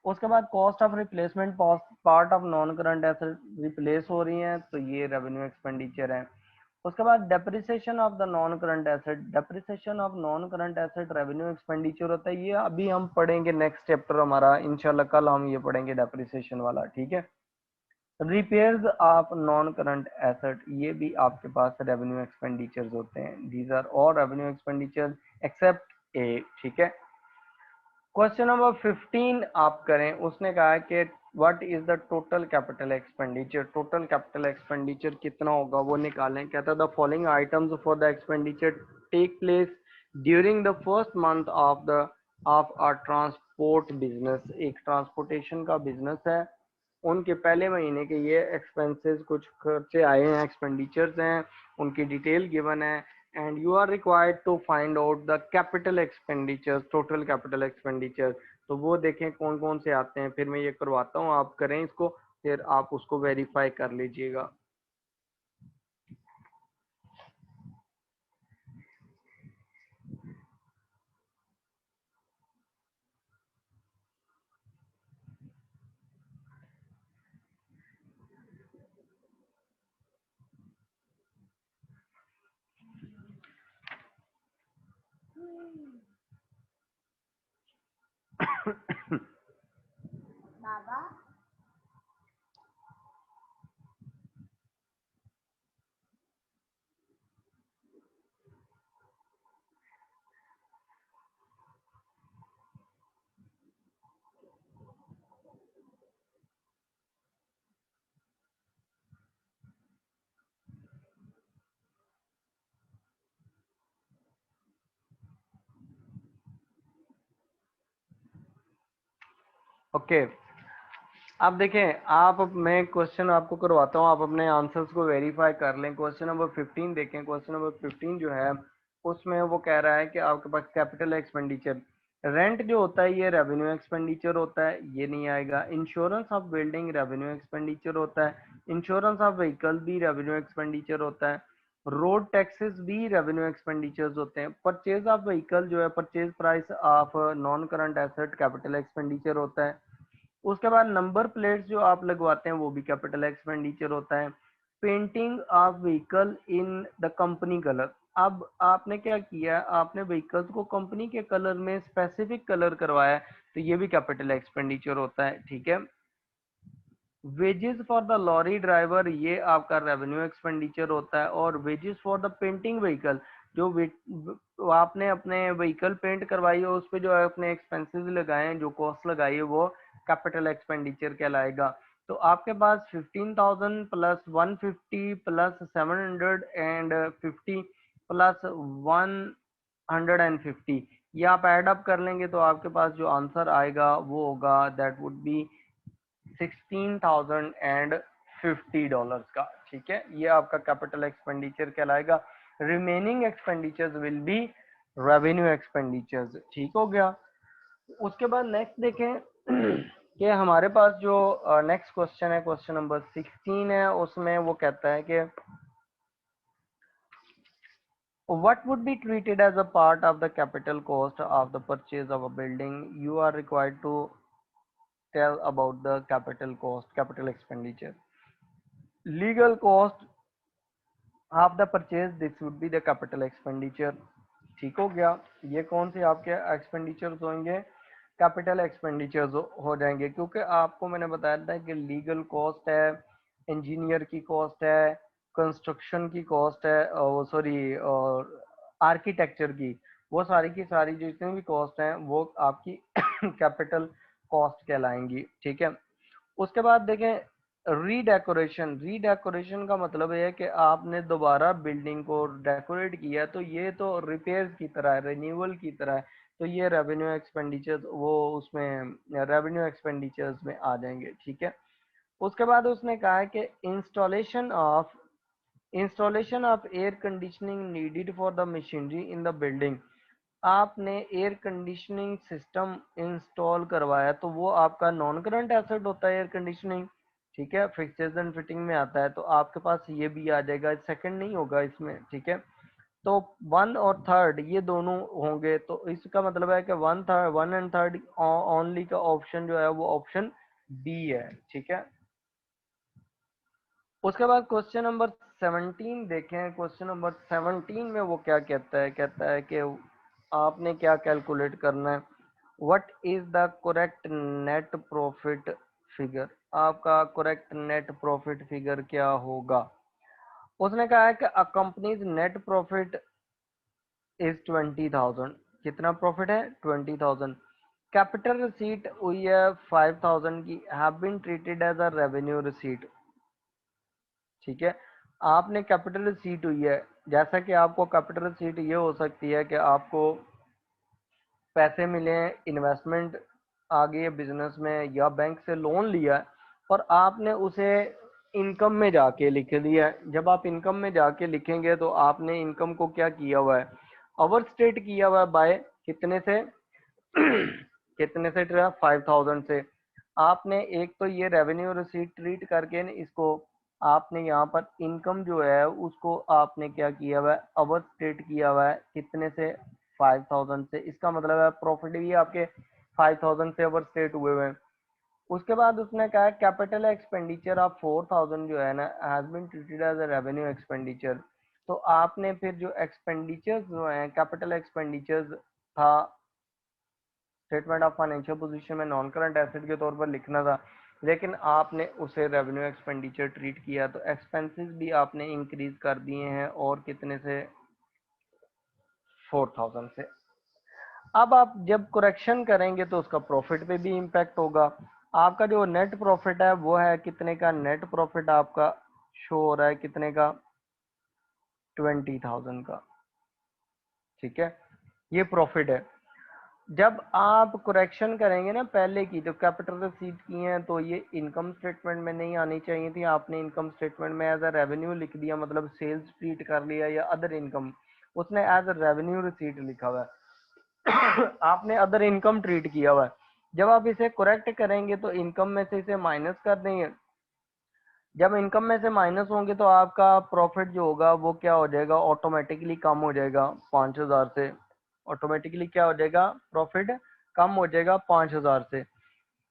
उसके बाद cost of replacement part of non current asset replace हो रही है, तो ये रेवेन्यू एक्सपेंडिचर है। उसके बाद depreciation of the non current asset, depreciation of non current asset revenue expenditure होता है। ये अभी हम पढ़ेंगे, नेक्स्ट चैप्टर हमारा इंशाल्लाह कल हम ये पढ़ेंगे डेप्रिसिएशन वाला। ठीक है। Repairs of non current asset, ये भी आपके पास रेवेन्यू एक्सपेंडिचर्स होते हैं। These are all revenue expenditure except A. ठीक है। क्वेश्चन नंबर 15 आप करें। उसने कहा है कि what is the total capital expenditure. Total capital expenditure कितना होगा वो निकालें। कहता है the following items for the expenditure take place during the first month of our transport business. एक ट्रांसपोर्टेशन का बिजनेस है, उनके पहले महीने के ये एक्सपेंसेस, कुछ खर्चे आए हैं, एक्सपेंडिचर्स हैं, उनकी डिटेल गिवन है। And you are required to find out the capital expenditure, total capital expenditure. तो वो देखें कौन कौन से आते हैं, फिर मैं ये करवाता हूँ, आप करें इसको, फिर आप उसको वेरीफाई कर लीजिएगा। बाबा ओके। आप देखें, आप, मैं क्वेश्चन आपको करवाता हूँ, आप अपने आंसर्स को वेरीफाई कर लें। क्वेश्चन नंबर 15 देखें। क्वेश्चन नंबर 15 जो है उसमें वो कह रहा है कि आपके पास कैपिटल एक्सपेंडिचर, रेंट जो होता है ये रेवेन्यू एक्सपेंडिचर होता है, ये नहीं आएगा। Insurance of building revenue expenditure होता है। इंश्योरेंस ऑफ व्हीकल भी रेवेन्यू एक्सपेंडिचर होता है। रोड टैक्सेस भी रेवेन्यू एक्सपेंडिचर्स होते हैं। परचेज ऑफ व्हीकल जो है, purchase price of non current asset, capital expenditure होता है। उसके बाद नंबर प्लेट्स जो आप लगवाते हैं वो भी कैपिटल एक्सपेंडिचर होता है। Painting of vehicle in the company colour, अब आपने क्या किया, आपने व्हीकल्स को कंपनी के कलर में स्पेसिफिक कलर करवाया, तो ये भी कैपिटल एक्सपेंडिचर होता है। ठीक है। Wages for the lorry driver, ये आपका रेवेन्यू एक्सपेंडिचर होता है। और wages for the painting vehicle, जो आपने अपने व्हीकल पेंट करवाई है उस पे जो आपने एक्सपेंसेस लगाए हैं, जो कॉस्ट लगाई है, वो कैपिटल एक्सपेंडिचर कहलाएगा। तो आपके पास 15,000 प्लस 150 प्लस 700 एंड 50 प्लस 150, ये आप ऐड अप कर लेंगे तो आपके पास जो आंसर आएगा वो होगा दैट वुड बी $16,050 का। ठीक है, ये आपका कैपिटल एक्सपेंडिचर कहलाएगा। Remaining expenditures will be revenue expenditures. ठीक हो गया। उसके बाद नेक्स्ट देखें कि हमारे पास जो नेक्स्ट क्वेश्चन है, क्वेश्चन नंबर 16 है, उसमें वो कहता है कि what would be treated as a part of the capital cost of the purchase of a building? You are required to tell about the capital cost, capital expenditure. Legal cost of the purchase, this would be the capital expenditure. ठीक हो गया। ये कौन से आपके expenditures होंगे? Capital expenditures हो जाएंगे, क्योंकि आपको मैंने बताया था कि लीगल कॉस्ट है, इंजीनियर की कॉस्ट है, कंस्ट्रक्शन की कॉस्ट है, और सॉरी और आर्किटेक्चर की, वो सारी की सारी जितनी भी कॉस्ट हैं वो आपकी कैपिटल कॉस्ट कहलाएंगी। ठीक है। उसके बाद देखें रीडेकोरेशन। रीडेकोरेशन का मतलब है कि आपने दोबारा बिल्डिंग को डेकोरेट किया, तो ये तो रिपेयर्स की तरह है, रिन्यूअल की तरह है, तो ये रेवेन्यू एक्सपेंडिचर्स वो उसमें रेवेन्यू एक्सपेंडिचर्स में आ जाएंगे। ठीक है। उसके बाद उसने कहा है कि installation of air conditioning needed for the machinery in the building. आपने एयर कंडीशनिंग सिस्टम इंस्टॉल करवाया, तो वो आपका नॉन करंट एसेट होता है एयर कंडीशनिंग। ठीक है, फिक्सचर्स एंड फिटिंग में आता है, तो आपके पास ये भी आ जाएगा, सेकंड नहीं होगा इसमें। ठीक है। तो वन और थर्ड ये दोनों होंगे, तो इसका मतलब है कि वन एंड थर्ड ओनली का ऑप्शन जो है वो ऑप्शन बी है। ठीक है। उसके बाद क्वेश्चन नंबर 17 देखें। क्वेश्चन नंबर 17 में वो क्या कहता है? कहता है कि आपने क्या कैलकुलेट करना है, what is the correct net profit figure. आपका करेक्ट नेट प्रॉफिट फिगर क्या होगा? उसने कहा है कि अ कंपनीज नेट प्रॉफिट इज 20,000। कितना प्रॉफिट है? 20,000। कैपिटल रिसीट हुई है 5,000 की, have been treated as a revenue receipt. ठीक है। आपने कैपिटल रिसीट हुई है, जैसा कि आपको कैपिटल रिसीट ये हो सकती है कि आपको पैसे मिले, इन्वेस्टमेंट आ गई है बिजनेस में, या बैंक से लोन लिया है और आपने उसे इनकम में जाके लिख दिया है। जब आप इनकम में जाके लिखेंगे तो आपने इनकम को क्या किया हुआ है? ओवर स्टेट किया हुआ है बाय कितने से? कितने से? 5,000 से। आपने एक तो ये रेवेन्यू रिसीट ट्रीट करके इसको आपने यहाँ पर इनकम जो है उसको आपने क्या किया हुआ है? ओवर स्टेट किया हुआ है कितने से? 5,000 से। इसका मतलब है प्रॉफिट भी आपके 5,000 से ओवर स्टेट हुए हुए हैं। उसके बाद उसने कहा कैपिटल एक्सपेंडिचर ऑफ 4,000 जो है ना has been treated as a revenue expenditure. तो आपने फिर जो एक्सपेंडिचर्स जो है कैपिटल एक्सपेंडिचर्स था, स्टेटमेंट ऑफ फाइनेंशियल पोजीशन में नॉन करंट एसेट के तौर पर लिखना था, लेकिन आपने उसे रेवेन्यू एक्सपेंडिचर ट्रीट किया, तो एक्सपेंसेस भी आपने इंक्रीज कर दिए हैं, और कितने से? 4,000 से। अब आप जब करेक्शन करेंगे तो उसका प्रॉफिट पे भी इम्पैक्ट होगा। आपका जो नेट प्रॉफिट है वो है कितने का? नेट प्रॉफिट आपका शो हो रहा है कितने का? 20,000 का। ठीक है, ये प्रॉफिट है। जब आप करेक्शन करेंगे ना पहले की, जो कैपिटल रिसीट की हैं, तो ये इनकम स्टेटमेंट में नहीं आनी चाहिए थी। आपने इनकम स्टेटमेंट में एज अ रेवेन्यू लिख दिया, मतलब सेल्स ट्रीट कर लिया, या अदर इनकम, उसने एज अ रेवेन्यू रिसीट लिखा हुआ है। आपने अदर इनकम ट्रीट किया हुआ है। जब आप इसे करेक्ट करेंगे तो इनकम में से इसे माइनस कर देंगे। जब इनकम में से माइनस होंगे तो आपका प्रॉफिट जो होगा वो क्या हो जाएगा? ऑटोमेटिकली कम हो जाएगा 5,000 से। ऑटोमेटिकली क्या हो जाएगा? प्रॉफिट कम हो जाएगा 5,000 से।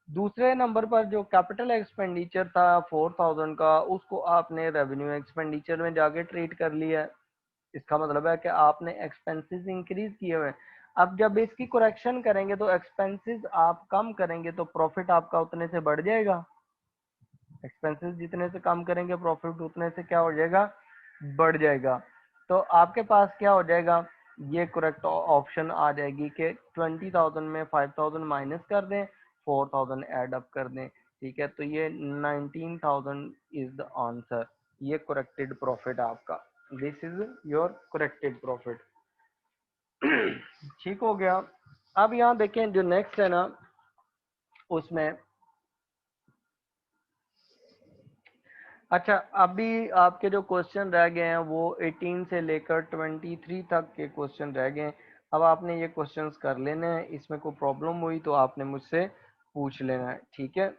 दूसरे नंबर पर जो कैपिटल एक्सपेंडिचर था 4,000 का, उसको आपने रेवेन्यू एक्सपेंडिचर में जाके ट्रीट कर लिया है। इसका मतलब है कि आपने एक्सपेंसेस इंक्रीज किए हुए हैं। अब जब इसकी करेक्शन करेंगे तो एक्सपेंसेस आप कम करेंगे तो प्रॉफिट आपका उतने से बढ़ जाएगा। एक्सपेंसेस जितने से कम करेंगे प्रॉफिट उतने से क्या हो जाएगा? बढ़ जाएगा। तो आपके पास क्या हो जाएगा? ये करेक्ट ऑप्शन आ जाएगी कि 20,000 में 5,000 माइनस कर दें, 4000 ऐड अप कर दें, ठीक है, तो ये 19,000 इज द आंसर। ये करेक्टेड प्रॉफिट आपका, this is your corrected profit. ठीक हो गया। अब यहाँ देखें जो नेक्स्ट है ना, उसमें अच्छा, अभी आपके जो क्वेश्चन रह गए हैं वो 18 से लेकर 23 तक के क्वेश्चन रह गए हैं। अब आपने ये क्वेश्चंस कर लेने हैं, इसमें कोई प्रॉब्लम हुई तो आपने मुझसे पूछ लेना है, ठीक है।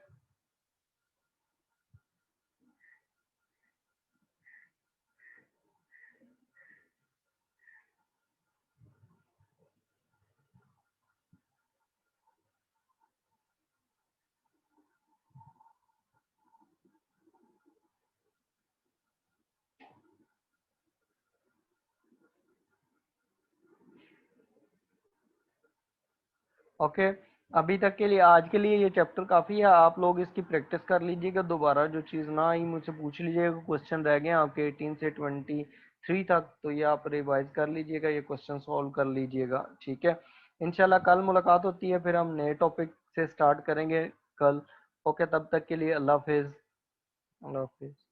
ओके, अभी तक के लिए आज के लिए ये चैप्टर काफ़ी है। आप लोग इसकी प्रैक्टिस कर लीजिएगा, दोबारा जो चीज़ ना आई मुझसे पूछ लीजिएगा। क्वेश्चन रह गए हैं आपके 18 से 23 तक, तो ये आप रिवाइज कर लीजिएगा, ये क्वेश्चन सॉल्व कर लीजिएगा, ठीक है। इंशाल्लाह कल मुलाकात होती है, फिर हम नए टॉपिक से स्टार्ट करेंगे कल। ओके, तब तक के लिए अल्लाह हाफिज़। अल्लाह हाफिज़।